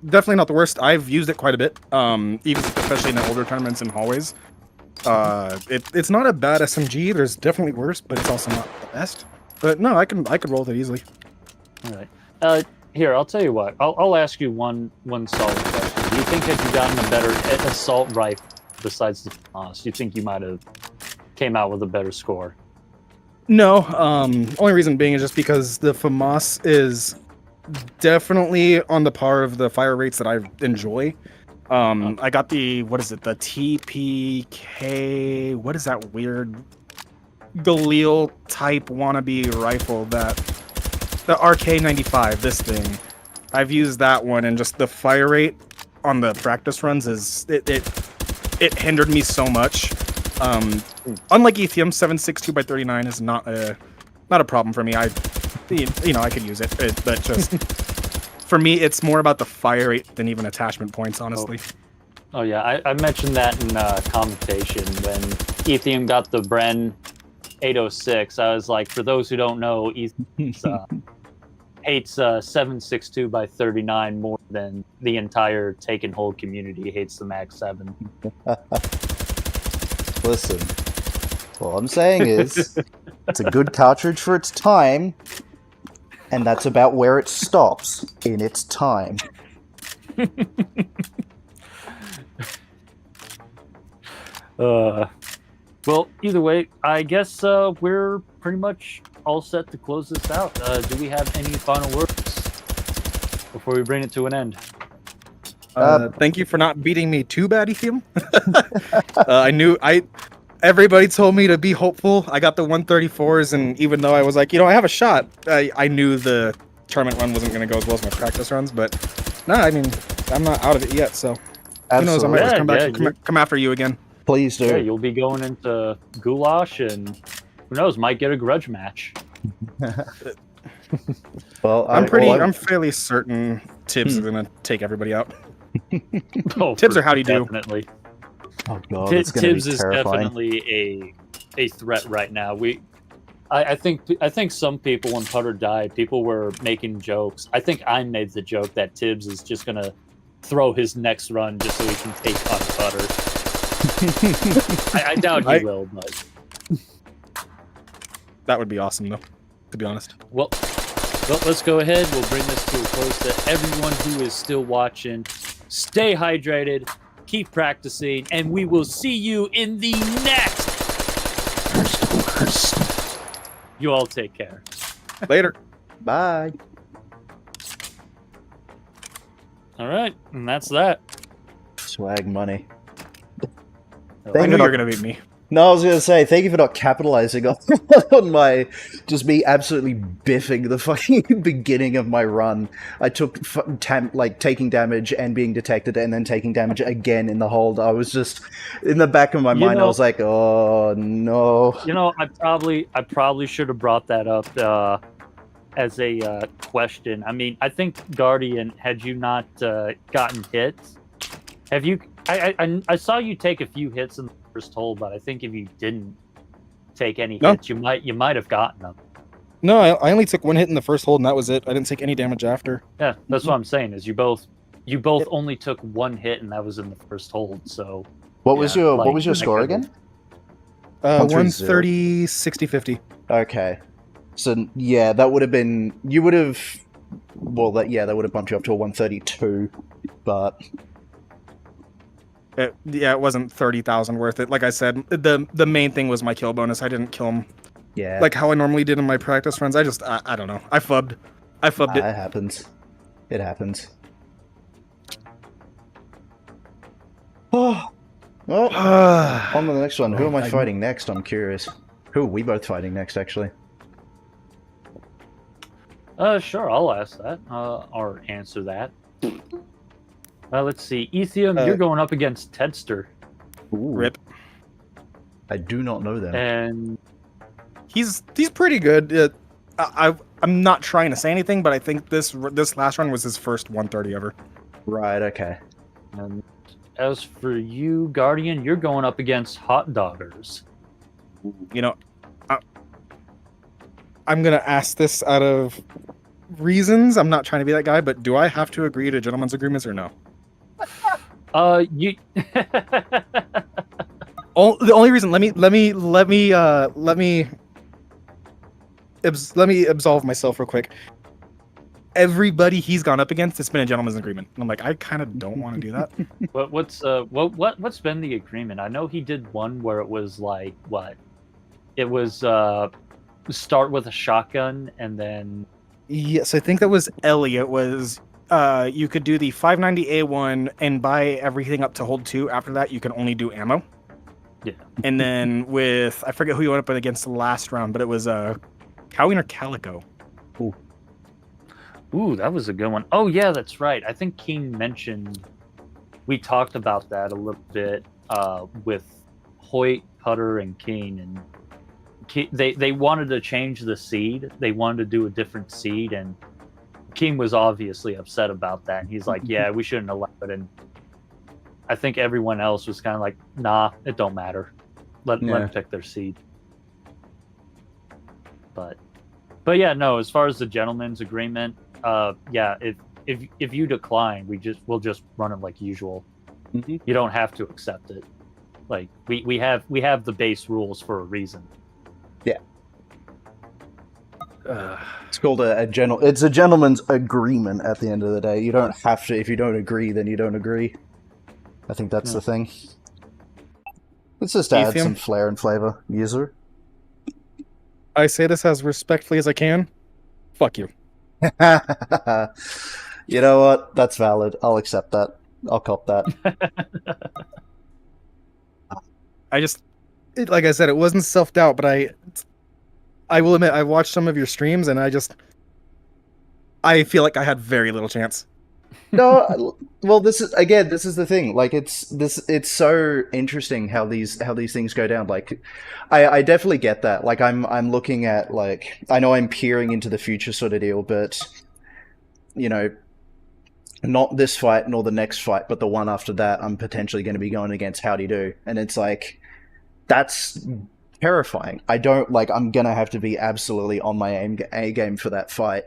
definitely not the worst. I've used it quite a bit, even especially in the older tournaments and hallways. It's not a bad SMG. There's definitely worse, but it's also not the best. But no, I could roll with it easily. all right. Here, I'll tell you what. I'll ask you one solid question. Do you think had you gotten a better assault rifle besides the FAMAS, you think you might have came out with a better score? No, only reason being is just because the FAMAS is definitely on the par of the fire rates that I enjoy. I got the, what is it, the TPK, what is that weird Galil type wannabe rifle, that the RK95, this thing. I've used that one, and just the fire rate on the practice runs is it hindered me so much. Unlike Ethium, 7.62x39 is not a problem for me. I could use it, but just for me, it's more about the fire rate than even attachment points, honestly. Oh yeah, I mentioned that in commentation when Ethium got the Bren 806. I was like, for those who don't know, Ethium hates 7.62x39 more than the entire take and hold community hates the Mag 7. Listen, all I'm saying is, it's a good cartridge for its time, and that's about where it stops in its time. Well, either way, I guess we're pretty much all set to close this out. Do we have any final words before we bring it to an end? Thank you for not beating me too bad, Ethium. Everybody told me to be hopeful. I got the 134s, and even though I was like, I have a shot, I knew the tournament run wasn't going to go as well as my practice runs. But no, I mean, I'm not out of it yet, so who knows? I might just come back and come after you again. Please do. Yeah, you'll be going into Goulash, and who knows, might get a grudge match. Well, I'm fairly certain Tibbs is going to take everybody out. Oh, Tibbs or howdy do. definitely. Oh god, it's gonna Tibbs be is terrifying. definitely a threat right now. I think some people, when Putter died, people were making jokes. I think I made the joke that Tibbs is just gonna throw his next run just so he can take on Putter. I doubt he will, but That would be awesome, though. To be honest. Well, let's go ahead. We'll bring this to a close. To everyone who is still watching, stay hydrated, keep practicing, and we will see you in the next. You all take care. Later. Bye. All right, and that's that. Swag money. I Thank knew you. you were gonna beat me. No, I was going to say, thank you for not capitalizing on, on my, just me absolutely biffing the fucking beginning of my run. I took, taking damage and being detected and then taking damage again in the hold. I was just, in the back of my mind, I was like, oh, no. You know, I probably should have brought that up as a question. I mean, I think Guardian, had you not gotten hit, have you? I saw you take a few hits in the first hold, but I think if you didn't take any hits, you might have gotten them. No, I only took one hit in the first hold, and that was it. I didn't take any damage after. Yeah, that's what I'm saying. Is you both only took one hit, and that was in the first hold. So What was Yeah, your like, what was your score I again? 130, 60, 50. Okay. So yeah, that would have been that would have bumped you up to a 132, but It wasn't 30,000 worth it. Like I said, the main thing was my kill bonus. I didn't kill him yeah, like how I normally did in my practice runs. I don't know. I fubbed it. it happens. It happens. Oh, well, on to the next one. Who am I fighting next? I'm curious. Who are we both fighting next, actually? Sure, I'll ask that or answer that. Let's see, Ethium, you're going up against Tedster, Ooh, Rip. I do not know them. and He's pretty good. I'm not trying to say anything, but I think this last run was his first 130 ever. Right. Okay. And as for you, Guardian, you're going up against Hot Doggers. You know, I'm gonna ask this out of reasons. I'm not trying to be that guy, but do I have to agree to gentlemen's agreements or no? You. The only reason, let me absolve myself real quick. Everybody he's gone up against, it's been a gentleman's agreement. And I'm like, I kind of don't want to do that. What's been the agreement? I know he did one where it was like what? It was start with a shotgun and then. Yes, I think that was Ellie. It was you could do the 590A1 and buy everything up to hold 2. After that, you can only do ammo. Yeah. And then with, I forget who you went up against the last round, but it was Cowie or Calico. Ooh, that was a good one. Oh yeah, that's right. I think Keen mentioned we talked about that a little bit with Hoyt, Putter, and Keen, and they wanted to change the seed. They wanted to do a different seed, and Keen was obviously upset about that. And he's like, "Yeah, we shouldn't allow it." And I think everyone else was kind of like, "Nah, it don't matter. Let them pick their seed." But yeah, no. As far as the gentleman's agreement, yeah, if you decline, we'll just run it like usual. Mhm. You don't have to accept it. Like we have the base rules for a reason. Yeah. It's called it's a gentleman's agreement at the end of the day. You don't have to, if you don't agree, then you don't agree. I think that's the thing. Let's just add Ethium? some flair and flavor. User. I say this as respectfully as I can. Fuck you. You know what? That's valid. I'll accept that. I'll cop that. Like I said, it wasn't self-doubt, but I will admit, I watched some of your streams, and I feel like I had very little chance. No, well, this is the thing. Like, it's so interesting how these things go down. Like, I definitely get that. Like, I'm looking at, like, I know I'm peering into the future sort of deal, but you know, not this fight nor the next fight, but the one after that, I'm potentially going to be going against Howdy Do, and it's like, that's terrifying. I don't like. I'm gonna have to be absolutely on my A game for that fight,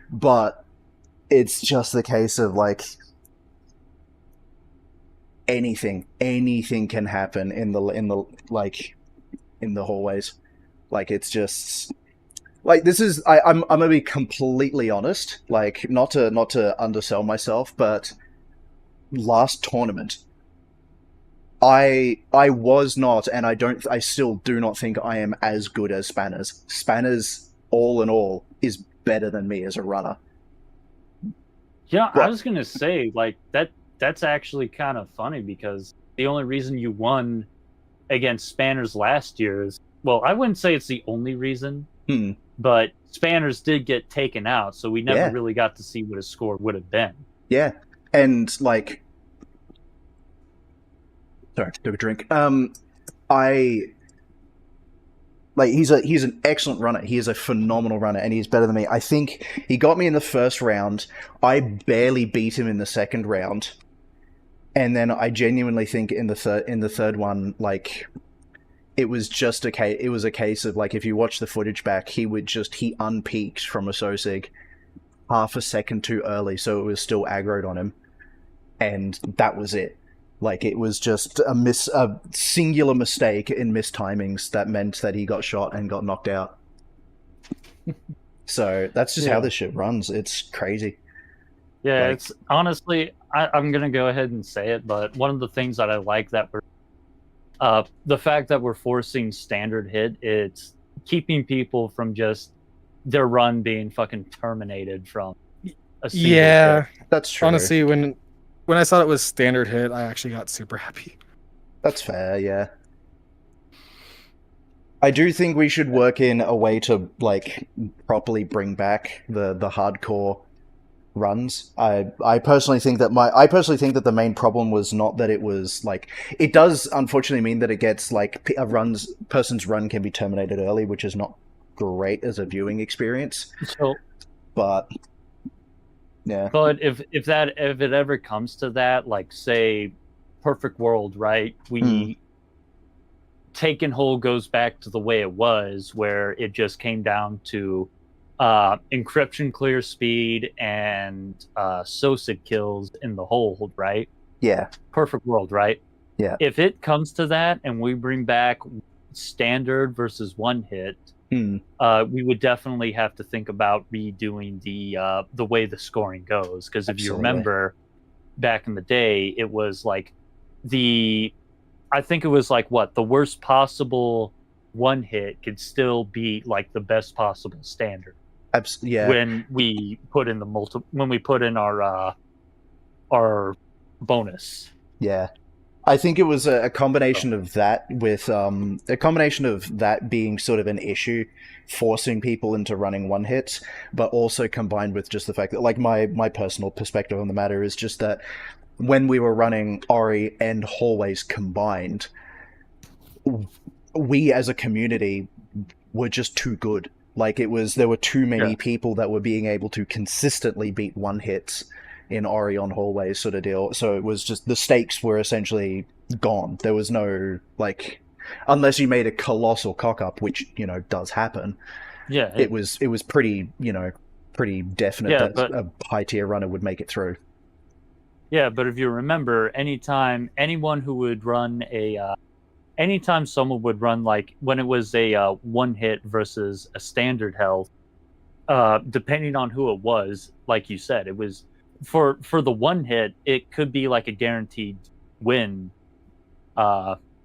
but it's just the case of like anything can happen in the hallways. Like, it's just like this is I'm gonna be completely honest, like not to undersell myself, but last tournament I was not, and I still do not think I am as good as Spanners. Spanners, all in all, is better than me as a runner. Yeah, I What? was gonna say like that's actually kind of funny because the only reason you won against Spanners last year is, well, I wouldn't say it's the only reason, Hmm. but Spanners did get taken out, so we never Yeah. really got to see what his score would have been. Yeah, and like, sorry, took a drink. I like he's an excellent runner. He is a phenomenal runner, and he's better than me. I think he got me in the first round. I barely beat him in the second round, and then I genuinely think in the third one, like it was just it was a case of like if you watch the footage back, he unpeaked from a Sosig half a second too early, so it was still aggroed on him, and that was it. Like it was just a singular mistake in missed timings that meant that he got shot and got knocked out. So that's just how Yeah. this shit runs. It's crazy. Yeah, Like- it's honestly, I'm gonna go ahead and say it, but one of the things that I like that we're, the fact that we're forcing standard hit, it's keeping people from just their run being fucking terminated from a single Yeah, hit. That's true. honestly, when I saw it was standard hit, I actually got super happy. That's fair, yeah. I do think we should work in a way to like properly bring back the hardcore runs. I personally think that the main problem was not that it was like it does unfortunately mean that it gets like person's run can be terminated early, which is not great as a viewing experience. So, But yeah, but if it ever comes to that, like say, Perfect World, right? We Taken Hold goes back to the way it was, where it just came down to encryption clear speed and Sosig kills in the hold, right? yeah, Perfect World, right? Yeah. If it comes to that and we bring back standard versus one hit, we would definitely have to think about redoing the way the scoring goes. Because if you Absolutely. remember, back in the day, it was like I think it was like what the worst possible one hit could still be like the best possible standard yeah. when we put in our bonus. Yeah. I think it was a combination of that with a combination of that being sort of an issue, forcing people into running one hits, but also combined with just the fact that like my personal perspective on the matter is just that when we were running Ori and Hallways combined, we as a community were just too good. Like there were too many people that were being able to consistently beat one hits in Ori on Hallways sort of deal. So it was just the stakes were essentially gone. There was no like, unless you made a colossal cock up, which does happen. Yeah, It was pretty pretty definite that a high tier runner would make it through. Yeah, but if you remember, anytime someone would run like when it was a one hit versus a standard health, depending on who it was, like you said, it was for the one hit, it could be like a guaranteed win,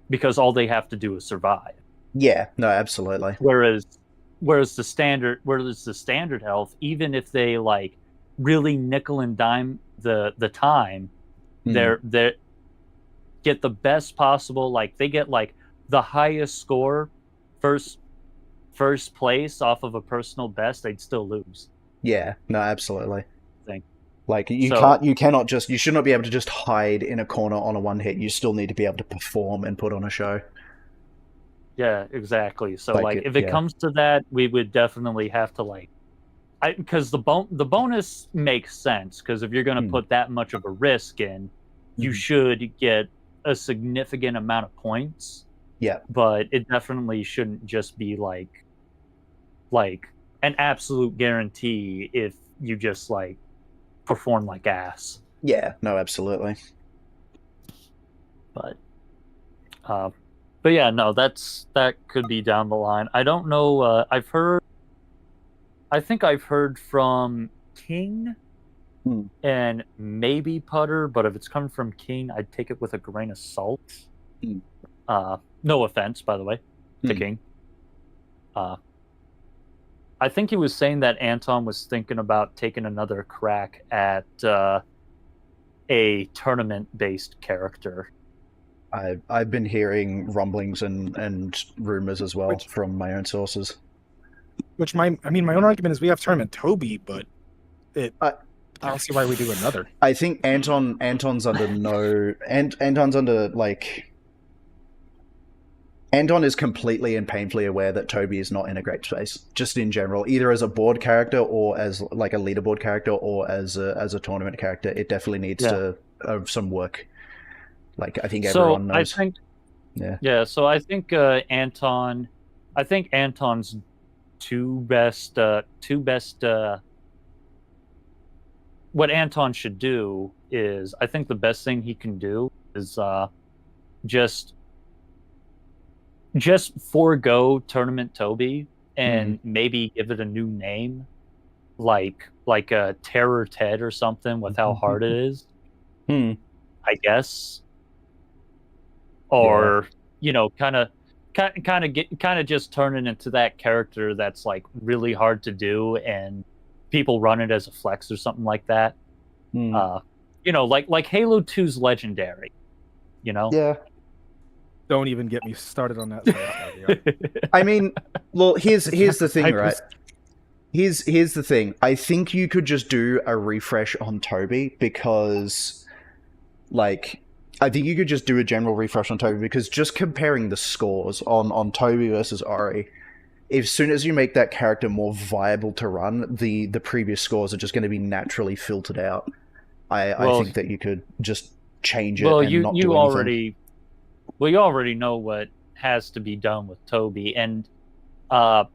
because all they have to do is survive. Yeah, no, absolutely. Whereas the standard health, even if they like really nickel and dime the time, they get the best possible, like they get like the highest score, first place off of a personal best, they'd still lose. Yeah, no, absolutely. Thing. Like you should not be able to just hide in a corner on a one hit. You still need to be able to perform and put on a show. Yeah, exactly. So Like like it- if it yeah. comes to that, we would definitely have to like, because the bonus makes sense, because if you're going to put that much of a risk in, you should get a significant amount of points. Yeah. But it definitely shouldn't just be like an absolute guarantee if you just like perform like ass. Yeah, no, absolutely. But yeah, no, that could be down the line. I don't know. I've heard I think I've heard from King Hmm. and maybe Putter, but if it's coming from King, I'd take it with a grain of salt. Hmm. No offense, by the way, to Hmm. King. I think he was saying that Anton was thinking about taking another crack at a tournament-based character. I've been hearing rumblings and rumors as well Which- from my own sources. Which my own argument is we have tournament Toby, but I- I don't see why we do another. I think Anton's under Anton's under like Anton is completely and painfully aware that Toby is not in a great space, just in general, either as a board character or as like a leaderboard character or as a tournament character. It definitely needs to some work. Like I think everyone knows. I think, Yeah. So I think Anton's two best. What Anton should do is, I think the best thing he can do is just forego Tournament Toby and maybe give it a new name, like a Terror Ted or something, with how hard it is. I guess. Or kind of just turn it into that character that's like really hard to do and people run it as a flex or something like that. Like Halo 2's Legendary. Yeah. Don't even get me started on that. I mean, well, here's the thing, Hyper- right? Here's the thing. I think you could just do a refresh on Toby because, like, I think you could just do a general refresh on Toby because just comparing the scores on Toby versus Ori, as soon as you make that character more viable to run, the previous scores are just going to be naturally filtered out. I think that you could just change it and not do anything. You already know what has to be done with Toby, and I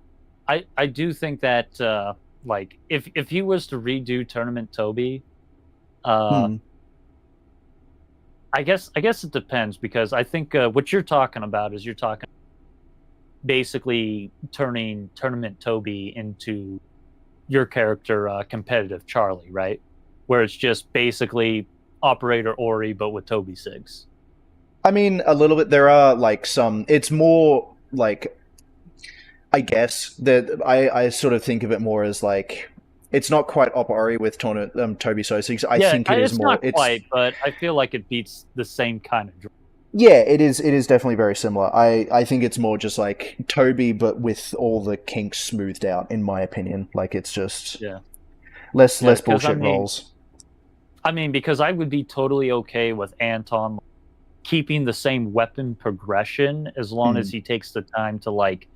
do think that like if he was to redo Tournament Toby, I guess it depends, because I think what you're talking about is basically turning Tournament Toby into your character Competitive Charlie, right? Where it's just basically Operator Ori but with Toby Sigs. I mean, a little bit. There are like some. It's more like, I guess that I sort of think of it more as like, it's not quite Ori with Toby Sosigs. I think it is more. Not quite, but I feel like it beats the same kind of. Yeah, it is. It is definitely very similar. I think it's more just like Toby, but with all the kinks smoothed out. In my opinion, like it's just less bullshit rolls. I mean, because I would be totally okay with Anton keeping the same weapon progression as long as he takes the time to like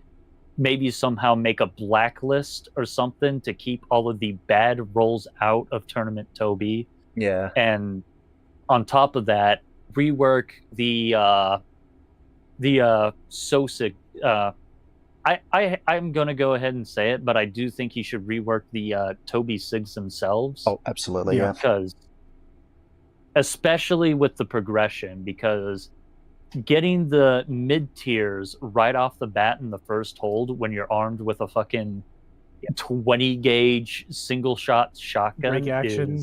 maybe somehow make a blacklist or something to keep all of the bad rolls out of Tournament Toby. Yeah. And on top of that, rework the Sosig. I'm gonna go ahead and say it, but I do think he should rework the Toby Sigs themselves. Oh, absolutely, yeah. Because especially with the progression, because getting the mid tiers right off the bat in the first hold when you're armed with a fucking 20 gauge single shot shotgun break action,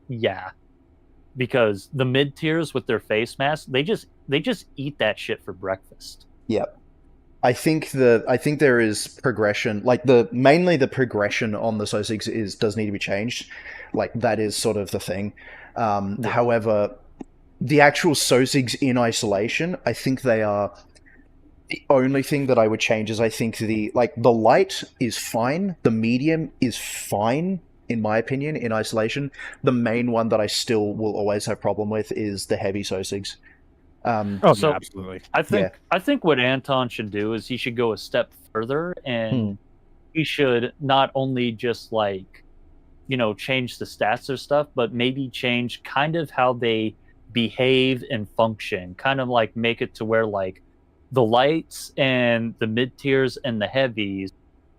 yeah. Because the mid tiers with their face masks, they just eat that shit for breakfast. Yep. I think there is progression, like mainly the progression on the Sosigs does need to be changed. Like that is sort of the thing. However, the actual Sosigs in isolation, I think they are the only thing that I would change. Is I think the light is fine, the medium is fine in my opinion in isolation. The main one that I still will always have problem with is the heavy Sosigs. Absolutely. I think what Anton should do is he should go a step further, and he should not only just like, change the stats or stuff, but maybe change kind of how they behave and function. Kind of like make it to where like the lights and the mid tiers and the heavies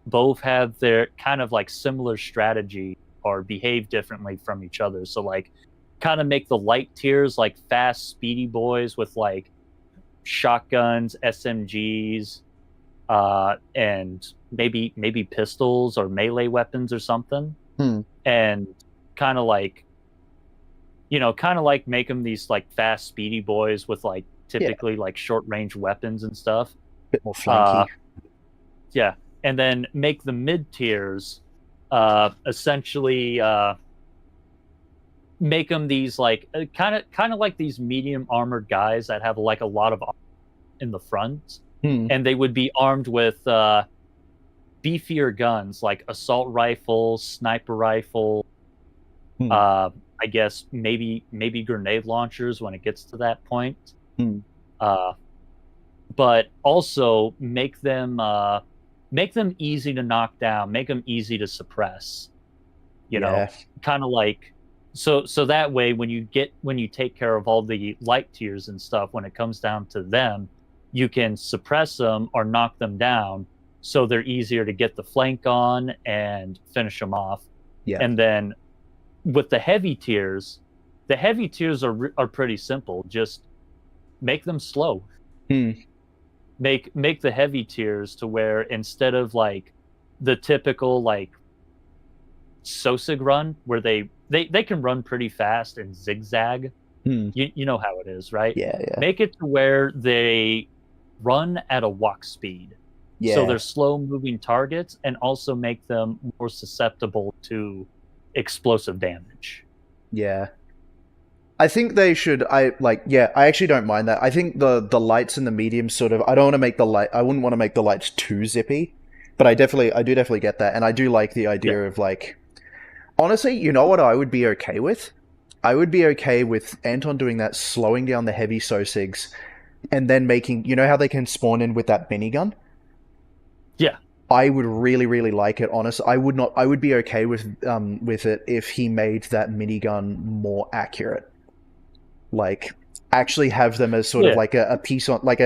both have their kind of like similar strategy or behave differently from each other. So like kind of make the light tiers like fast, speedy boys with like shotguns, SMGs, and maybe pistols or melee weapons or something, and kind of like, make them these like fast, speedy boys with like typically like short range weapons and stuff. Bit more flanky. Yeah, and then make the mid tiers essentially make them these like kind of like these medium armored guys that have like a lot of armor in the front, and they would be armed with beefier guns like assault rifles, sniper rifle, I guess maybe grenade launchers when it gets to that point. But also make them easy to knock down, make them easy to suppress. Kind of like so that way when you take care of all the light tiers and stuff, when it comes down to them, you can suppress them or knock them down, so they're easier to get the flank on and finish them off. Yeah. And then with the heavy tiers are pretty simple. Just make them slow. Make the heavy tiers to where instead of like the typical like Sosig run where they can run pretty fast and zigzag. You know how it is, right? Yeah. Make it to where they run at a walk speed. Yeah. So they're slow moving targets, and also make them more susceptible to explosive damage. Yeah. I think they should. I actually don't mind that. I think the lights and the mediums sort of. I don't want to make I wouldn't want to make the lights too zippy, but I do definitely get that, and I do like the idea of like. Honestly, you know what I would be okay with? I would be okay with Anton doing that, slowing down the heavy Sosigs, and then making. You know how they can spawn in with that minigun? Yeah. I would really, really like it. Honestly, I would be okay with it if he made that minigun more accurate. Like, actually have them as sort of like a piece on, like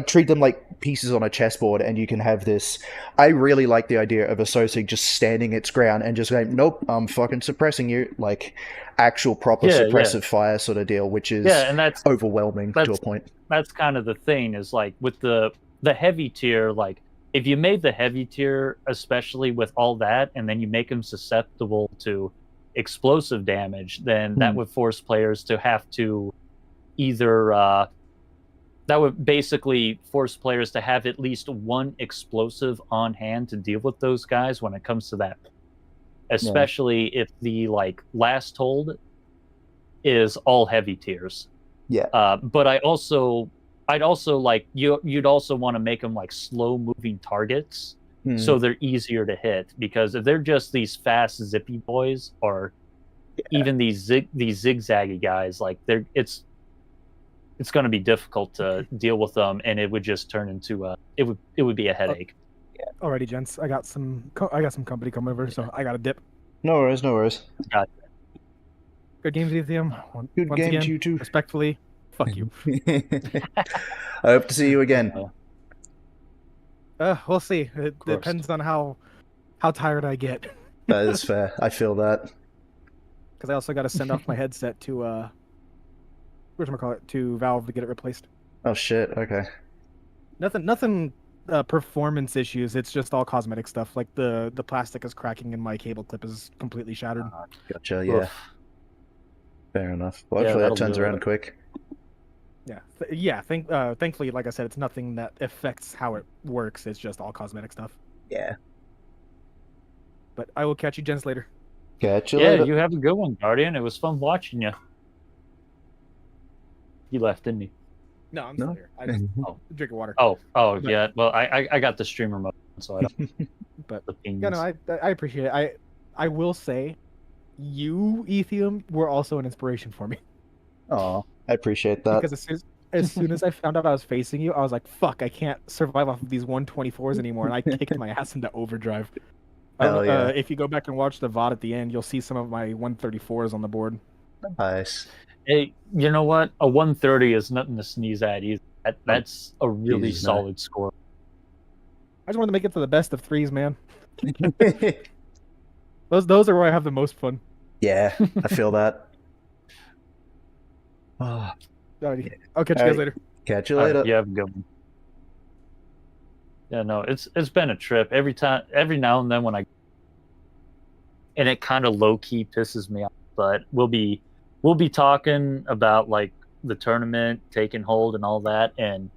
treat them like pieces on a chessboard, and you can have this. I really like the idea of a Sosig just standing its ground and just going, nope, I'm fucking suppressing you, like actual proper suppressive fire sort of deal, which is and that's overwhelming to a point. That's kind of the thing, is like with the heavy tier, like if you made the heavy tier, especially with all that, and then you make them susceptible to explosive damage, then that would force players to have to either that would basically force players to have at least one explosive on hand to deal with those guys when it comes to that, especially if the like last hold is all heavy tiers. But I'd also like you'd also want to make them like slow moving targets, so they're easier to hit, because if they're just these fast zippy boys, or even these zigzaggy guys, like it's going to be difficult to deal with them, and it would just turn into it would be a headache. Alrighty, gents, I got some company coming over, so I got a dip. No worries. Gotcha. Good games, Lithium. Good Once games, again, you too. Respectfully, fuck you. I hope to see you again. We'll see. It depends on how tired I get. That is fair. I feel that. Because I also got to send off my headset to to Valve to get it replaced. Oh shit. Okay. Nothing performance issues. It's just all cosmetic stuff. Like the plastic is cracking and my cable clip is completely shattered. Gotcha. Yeah. Fair enough. Well, hopefully that turns around quick. Yeah. Thankfully, like I said, it's nothing that affects how it works. It's just all cosmetic stuff. Yeah. But I will catch you gents later. Catch you later. You have a good one, Guardian. It was fun watching you. You left, didn't you? No, I'm still here. I just drink water. Yeah. Well, I got the streamer mode, so I don't. But no, I appreciate it. I will say, you, Ethium, were also an inspiration for me. Oh, I appreciate that. Because as soon as I found out I was facing you, I was like, fuck, I can't survive off of these 124s anymore, and I kicked my ass into overdrive. If you go back and watch the VOD at the end, you'll see some of my 134s on the board. Nice. Hey, you know what? A 130 is nothing to sneeze at either. That's a really solid score. I just wanted to make it to the best of threes, man. Those are where I have the most fun. Yeah, I feel that. I'll catch you guys later. Catch you later. You have a good one. Yeah, no, it's been a trip. Every now and then when and it kind of low key pisses me off, but we'll be talking about like the tournament taking hold and all that, and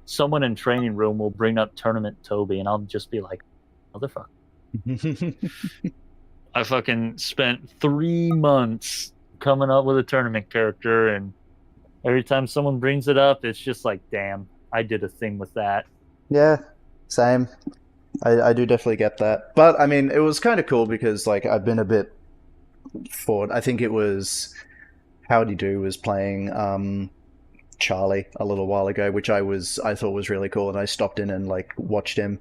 someone in training room will bring up Tournament Toby, and I'll just be like, motherfucker. I fucking spent 3 months coming up with a tournament character, and every time someone brings it up, it's just like, damn, I did a thing with that. Yeah, same. I do definitely get that. But I mean, it was kind of cool because like I've been a bit forward. I think it was Howdy Do was playing Charlie a little while ago, which I thought was really cool, and I stopped in and like watched him,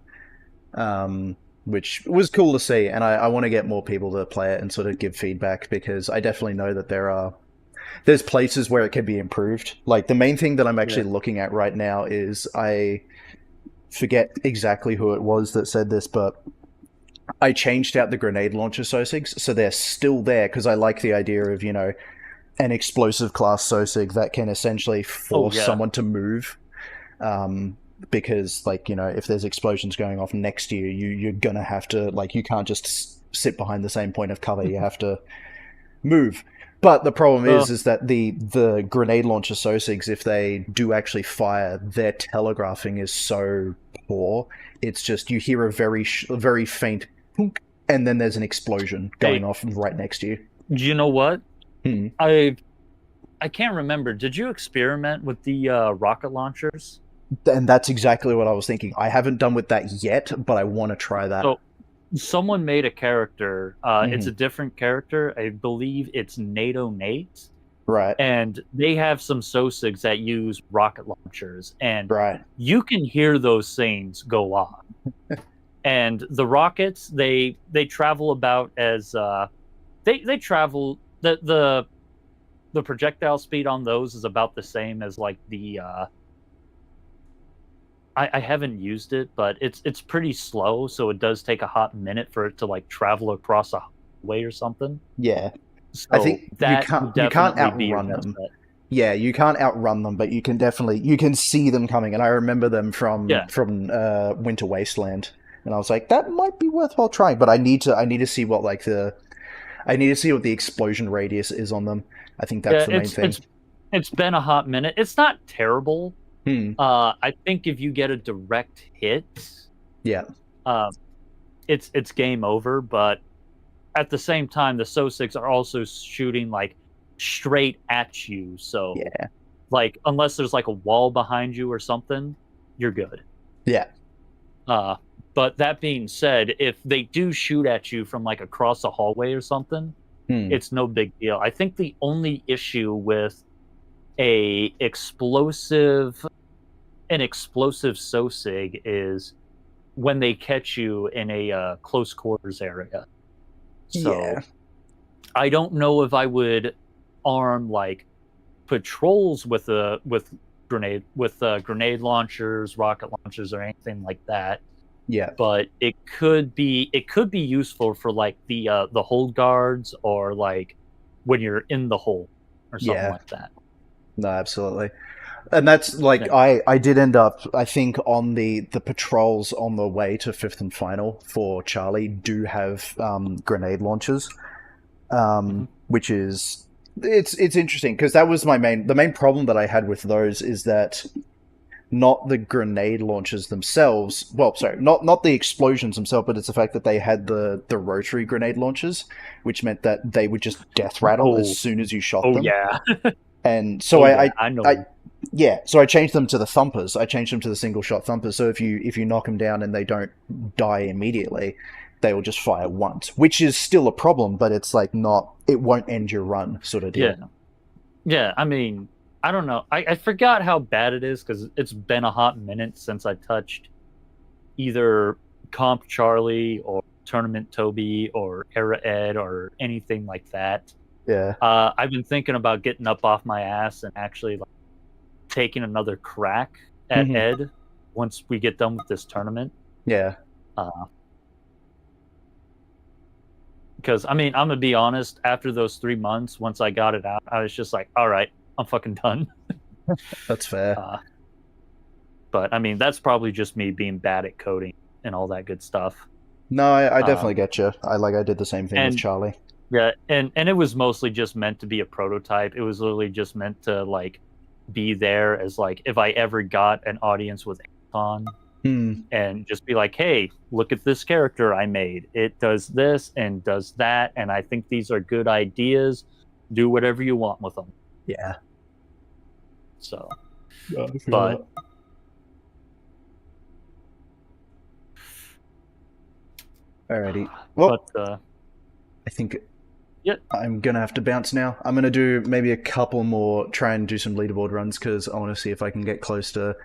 which was cool to see. And I want to get more people to play it and sort of give feedback, because I definitely know that there's places where it can be improved. Like the main thing that I'm actually looking at right now is, I forget exactly who it was that said this, but I changed out the grenade launcher SOSIGs, so they're still there, because I like the idea of, you know, an explosive class SOSIG that can essentially force someone to move. Because, like, you know, if there's explosions going off next to you, you're gonna have to, like, you can't just sit behind the same point of cover. You have to move. But the problem is that the grenade launcher SOSIGs, if they do actually fire, their telegraphing is so poor. It's just, you hear a very faint punk, and then there's an explosion going off right next to you. Do you know what? I can't remember. Did you experiment with the rocket launchers? And that's exactly what I was thinking. I haven't done with that yet, but I want to try that. So, someone made a character. It's a different character. I believe it's NATO Nate. Right. And they have some SOSIGs that use rocket launchers. And right. You can hear those things go on. And the rockets, they travel about as... they travel... The projectile speed on those is about the same as like the... I haven't used it, but it's pretty slow, so it does take a hot minute for it to like travel across a way or something. Yeah, so I think you can't outrun them. Yeah, you can't outrun them, but you can see them coming, and I remember them from Winter Wasteland, and I was like, that might be worthwhile trying, but I need to see what the explosion radius is on them. I think that's the main thing. It's been a hot minute. It's not terrible. I think if you get a direct hit, it's game over. But at the same time, the SOSIGs are also shooting like straight at you. So like unless there's like a wall behind you or something, you're good. Yeah. But that being said, if they do shoot at you from like across a hallway or something, it's no big deal. I think the only issue with an explosive SOSIG is when they catch you in a close quarters area. So I don't know if I would arm like patrols with grenade launchers, rocket launchers, or anything like that. Yeah, but it could be useful for like the hold guards, or like when you're in the hole or something like that. No, absolutely. And that's like I did end up, I think, on the patrols on the way to 5th and final for Charlie do have grenade launchers, which is it's interesting, because that was the main problem that I had with those is that not the grenade launchers themselves. Well, sorry, not the explosions themselves, but it's the fact that they had the rotary grenade launchers, which meant that they would just death rattle as soon as you shot them. Yeah. And so I know. So I changed them to the thumpers. I changed them to the single shot thumpers. So if you knock them down and they don't die immediately, they will just fire once, which is still a problem, but it's like it won't end your run sort of deal. Yeah. I mean, I don't know. I forgot how bad it is, because it's been a hot minute since I touched either Comp Charlie or Tournament Toby or Era Ed or anything like that. Yeah. I've been thinking about getting up off my ass and actually like taking another crack at Ed once we get done with this tournament. Yeah. Because I mean, I'm gonna be honest. After those 3 months, once I got it out, I was just like, all right, I'm fucking done. That's fair. But I mean, that's probably just me being bad at coding and all that good stuff. No, I definitely get you. I did the same thing with and- Charlie. Yeah, and it was mostly just meant to be a prototype. It was literally just meant to like be there as like if I ever got an audience with Anton and just be like, hey, look at this character I made. It does this and does that, and I think these are good ideas. Do whatever you want with them. Yeah. So, Yeah, but alrighty. Well, but I think Yeah. I'm gonna have to bounce now. I'm gonna do maybe a couple more, try and do some leaderboard runs because I want to see if I can get close to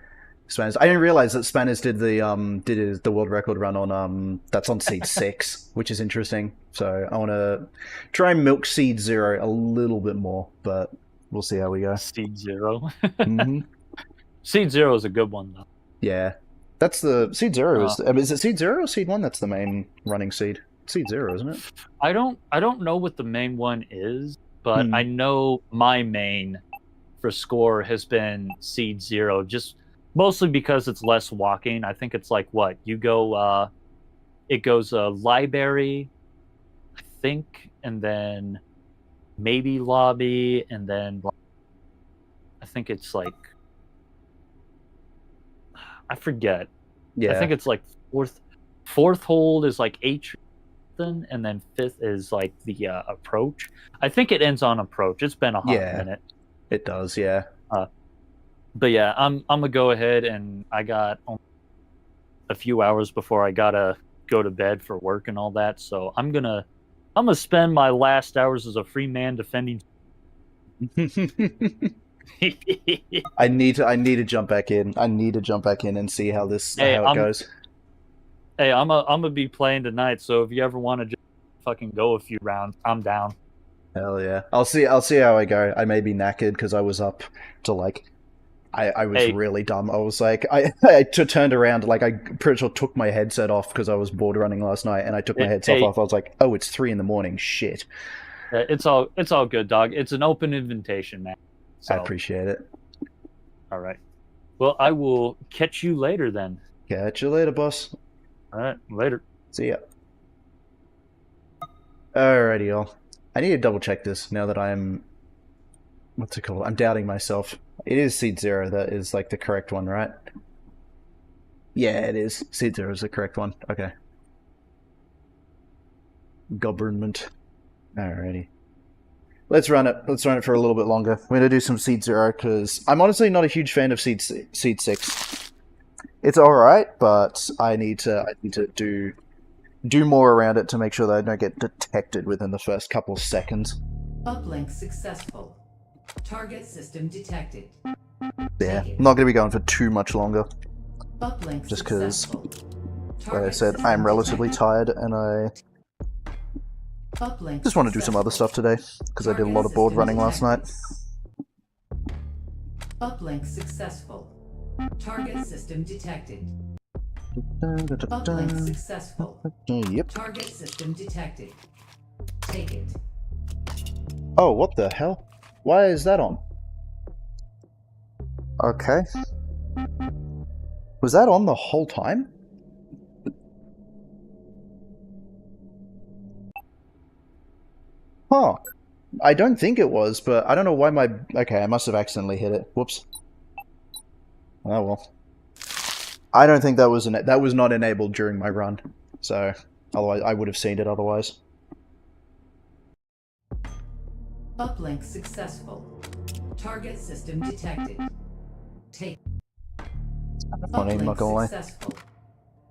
Spanners. I didn't realize that Spanners did the world record run on that's on Seed 6, which is interesting. So I want to try and milk Seed 0 a little bit more, but we'll see how we go. Seed 0. hmm Seed 0 is a good one though. Yeah, that's the Seed 0 is. Is it Seed 0 or Seed 1? That's the main running seed. Seed 0, isn't it? I don't know what the main one is, but I know my main for score has been Seed 0, just mostly because it's less walking. I think it's like what you go. It goes library, I think, and then maybe lobby, and then I think it's like I forget. Yeah. I think it's like fourth hold is like H, and then fifth is like the approach. I think it ends on approach. It's been a hot minute. It does, yeah. But yeah, I'm gonna go ahead, and I got a few hours before I gotta go to bed for work and all that. So I'm gonna spend my last hours as a free man defending. I need to jump back in. I need to jump back in and see how it goes. Hey, I'm gonna be playing tonight, so if you ever want to just fucking go a few rounds, I'm down. Hell yeah! I'll see how I go. I may be knackered because I was up to like, I was really dumb. I was like, I turned around, like I pretty sure took my headset off because I was bored running last night, and I took my headset off. I was like, oh, it's 3 a.m. Shit. It's all good, dog. It's an open invitation, man. So, I appreciate it. All right. Well, I will catch you later then. Catch you later, boss. All right, later. See ya. Alrighty, y'all. I need to double check this now that I'm... What's it called? I'm doubting myself. It is Seed 0 that is like the correct one, right? Yeah, it is. Seed 0 is the correct one. Okay. Government. Alrighty. Let's run it. Let's run it for a little bit longer. We're gonna do some Seed 0 because I'm honestly not a huge fan of Seed 6. It's alright, but I need to do more around it to make sure that I don't get detected within the first couple of seconds. Uplink successful. Target system detected. Yeah, Take it. I'm not going to be going for too much longer. Uplink Just 'cause, successful. Like I Target said, system I'm relatively detected. tired and I Uplink just want to do some other stuff today because I did a lot of board running last night. Uplink successful. Target system detected. Uplink successful. Yep. Target system detected. Take it. Oh, what the hell? Why is that on? Okay. Was that on the whole time? Huh. I don't think it was, but I don't know why my... Okay, I must have accidentally hit it. Whoops. Oh well. I don't think that was that was not enabled during my run, so otherwise I would have seen it otherwise. Uplink successful. Target system detected. Take. Funny, I'm not gonna lie. Successful.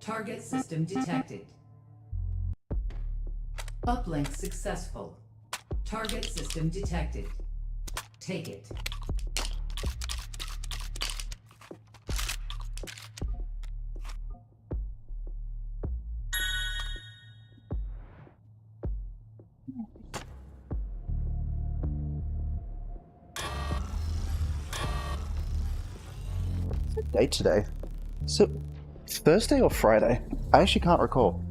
Target system detected. Uplink successful. Target system detected. Take it. Date today? So, Thursday or Friday? I actually can't recall.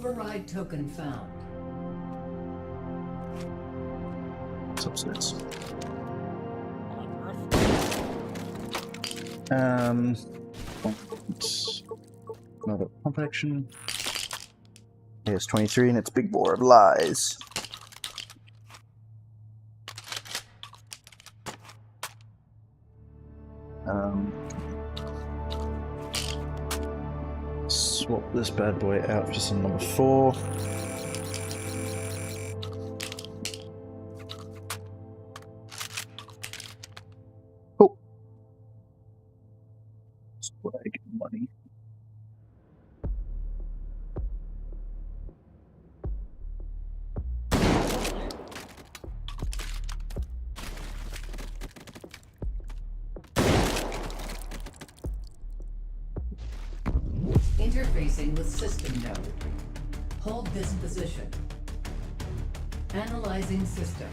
Override token found. It's upstairs. On Earth. Another pump action. Here's 23 and it's Big Bore of Lies. Swap this bad boy out for some number 4. Cool. Swag money. Interfacing with system node. Hold this position. Analyzing system.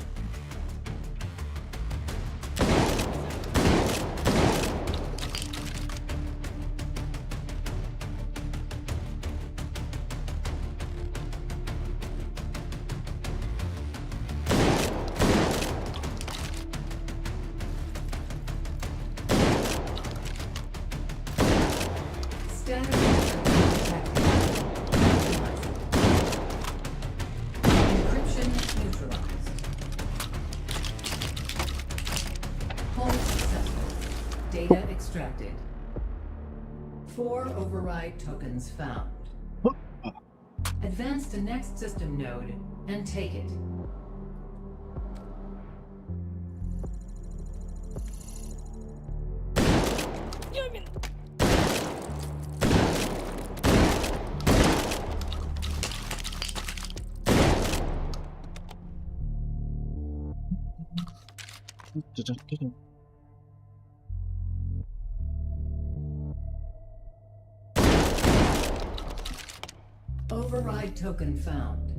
Status encryption neutralized. Hold successful. Data extracted. 4 override tokens found. Advance to next system node and take it. Override token found.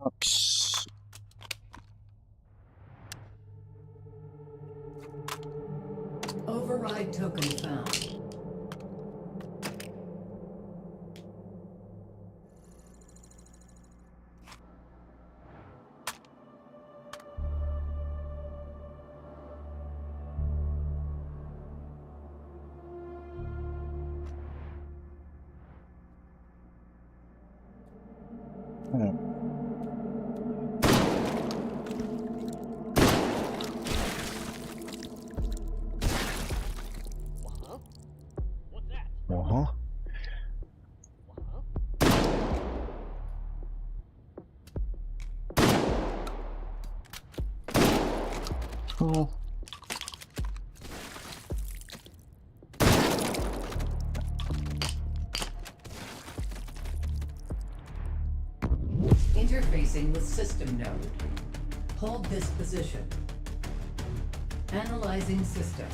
Oops. Override token found. Huh? What's that? Uh-huh. Cool. Interfacing with system node. Hold this position. Analyzing system.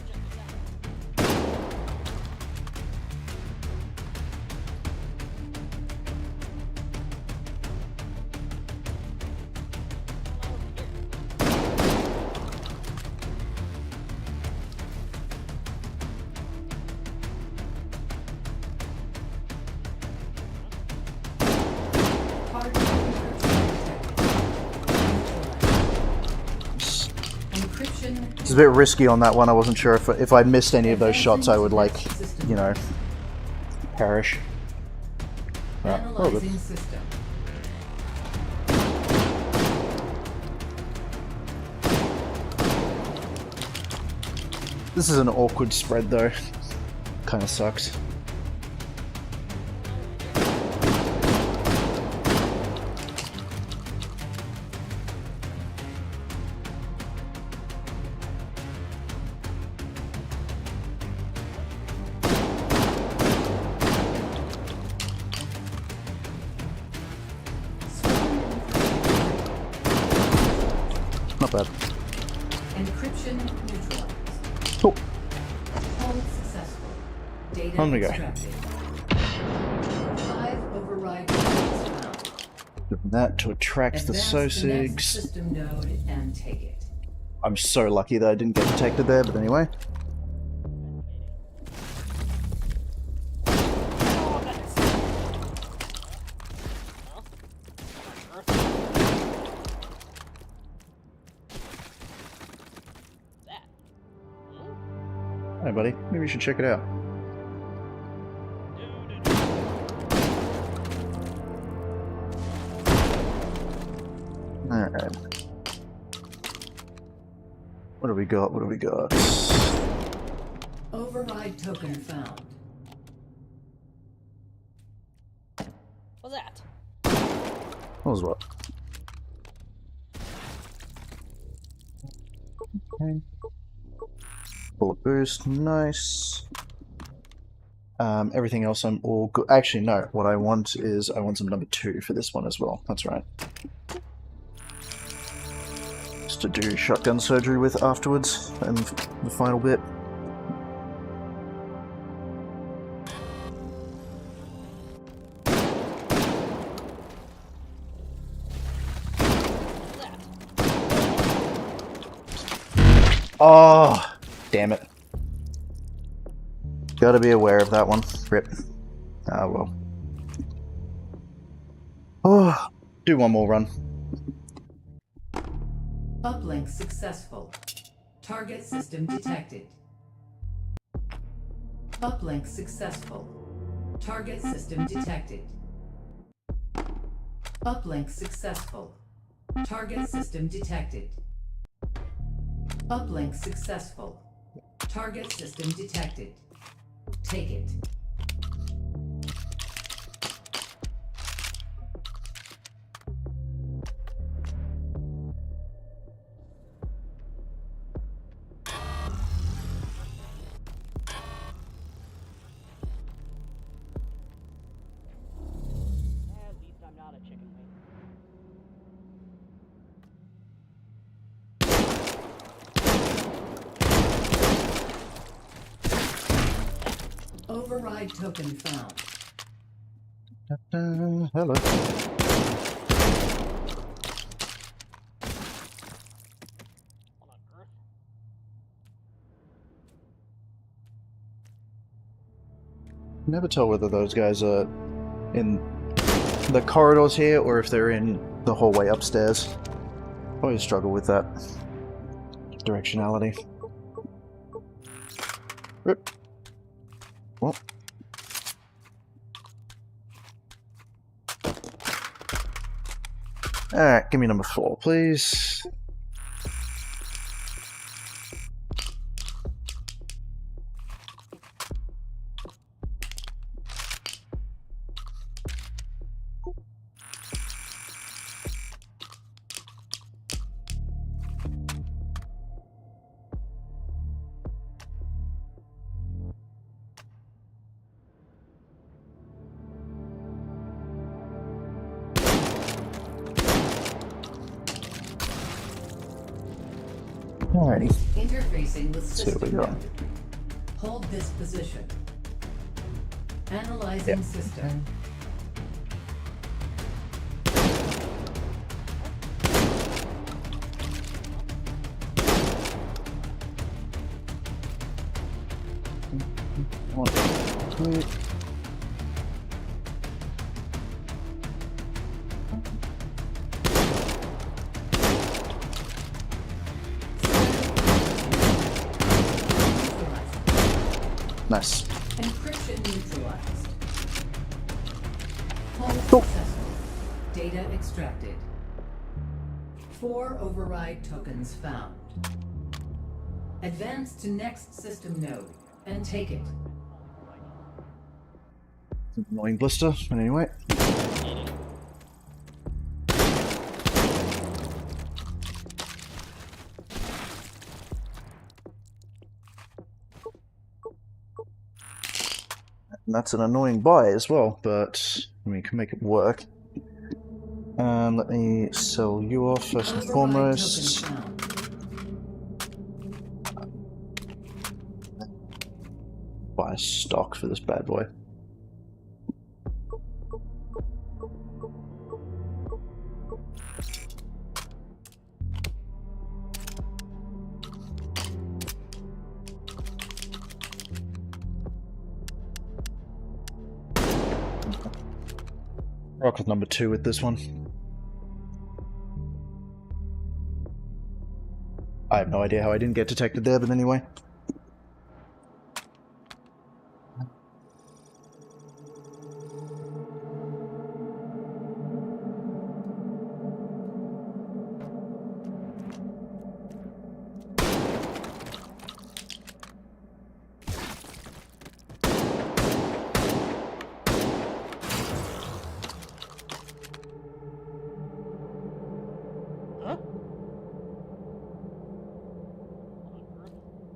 Hard encryption. It's a bit risky on that one. I wasn't sure if I missed any of those shots, I would, like, you know, perish. Analyzing system. This is an awkward spread, though. Kind of sucks. Not bad. Encryption neutralized. Cool. Hold successful. Data On we go. extracted. 5 override tokens found. Doing that to attract the Advance to next Sosigs. system node and take it. I'm so lucky that I didn't get detected there, but anyway. Oh, that's... Huh? Earth? That? Hmm? Hey, buddy. Maybe you should check it out. Alright. What do we got? What do we got? Override token found. What's that? What was what? Okay. Bullet boost, nice. Everything else I'm all good. Actually, no. What I want is I want some number 2 for this one as well. That's right. Just to do shotgun surgery with afterwards and the final bit. Oh, damn it. Gotta be aware of that one. Rip. Ah, well. Oh, do one more run. Uplink successful. Target system detected. Uplink successful. Target system detected. Uplink successful. Target system detected. Uplink successful. Target system detected. Take it. At least I'm not a chicken wing. Override token found. Hello. What on earth? Never tell whether those guys are in the corridors here or if they're in the hallway upstairs. Always struggle with that directionality. Rip. Well. Alright, give me number 4, please. Alrighty. Interfacing with See what we system got. node. Hold this position. Analyzing system. One, two. Nice. Encryption neutralized. Hold Cool. successful. Data extracted. 4 override tokens found. Advance to next system node and take it. Annoying blister, but anyway. And that's an annoying buy as well, but we can make it work. Let me sell you off first and Override foremost. token found. Buy stock for this bad boy. Rock with number 2 with this one. I have no idea how I didn't get detected there, but anyway.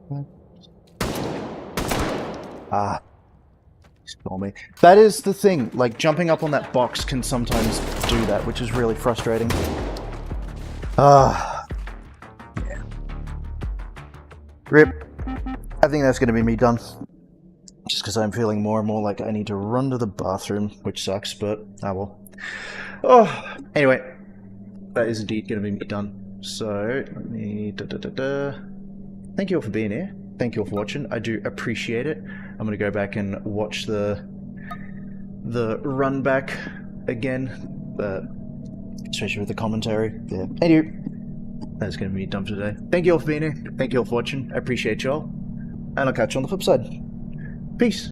Huh? Ah. Stole me. That is the thing, like, jumping up on that box can sometimes do that, which is really frustrating. Ah. Yeah. Rip. I think that's going to be me done. Just because I'm feeling more and more like I need to run to the bathroom, which sucks, but ah well. Oh, anyway. That is indeed going to be me done. So, let me... Thank you all for being here. Thank you all for watching. I do appreciate it. I'm going to go back and watch the run back again, especially with the commentary. Yeah. Anyway, that's going to be done for today. Thank you all for being here. Thank you all for watching. I appreciate y'all. And I'll catch you on the flip side. Peace.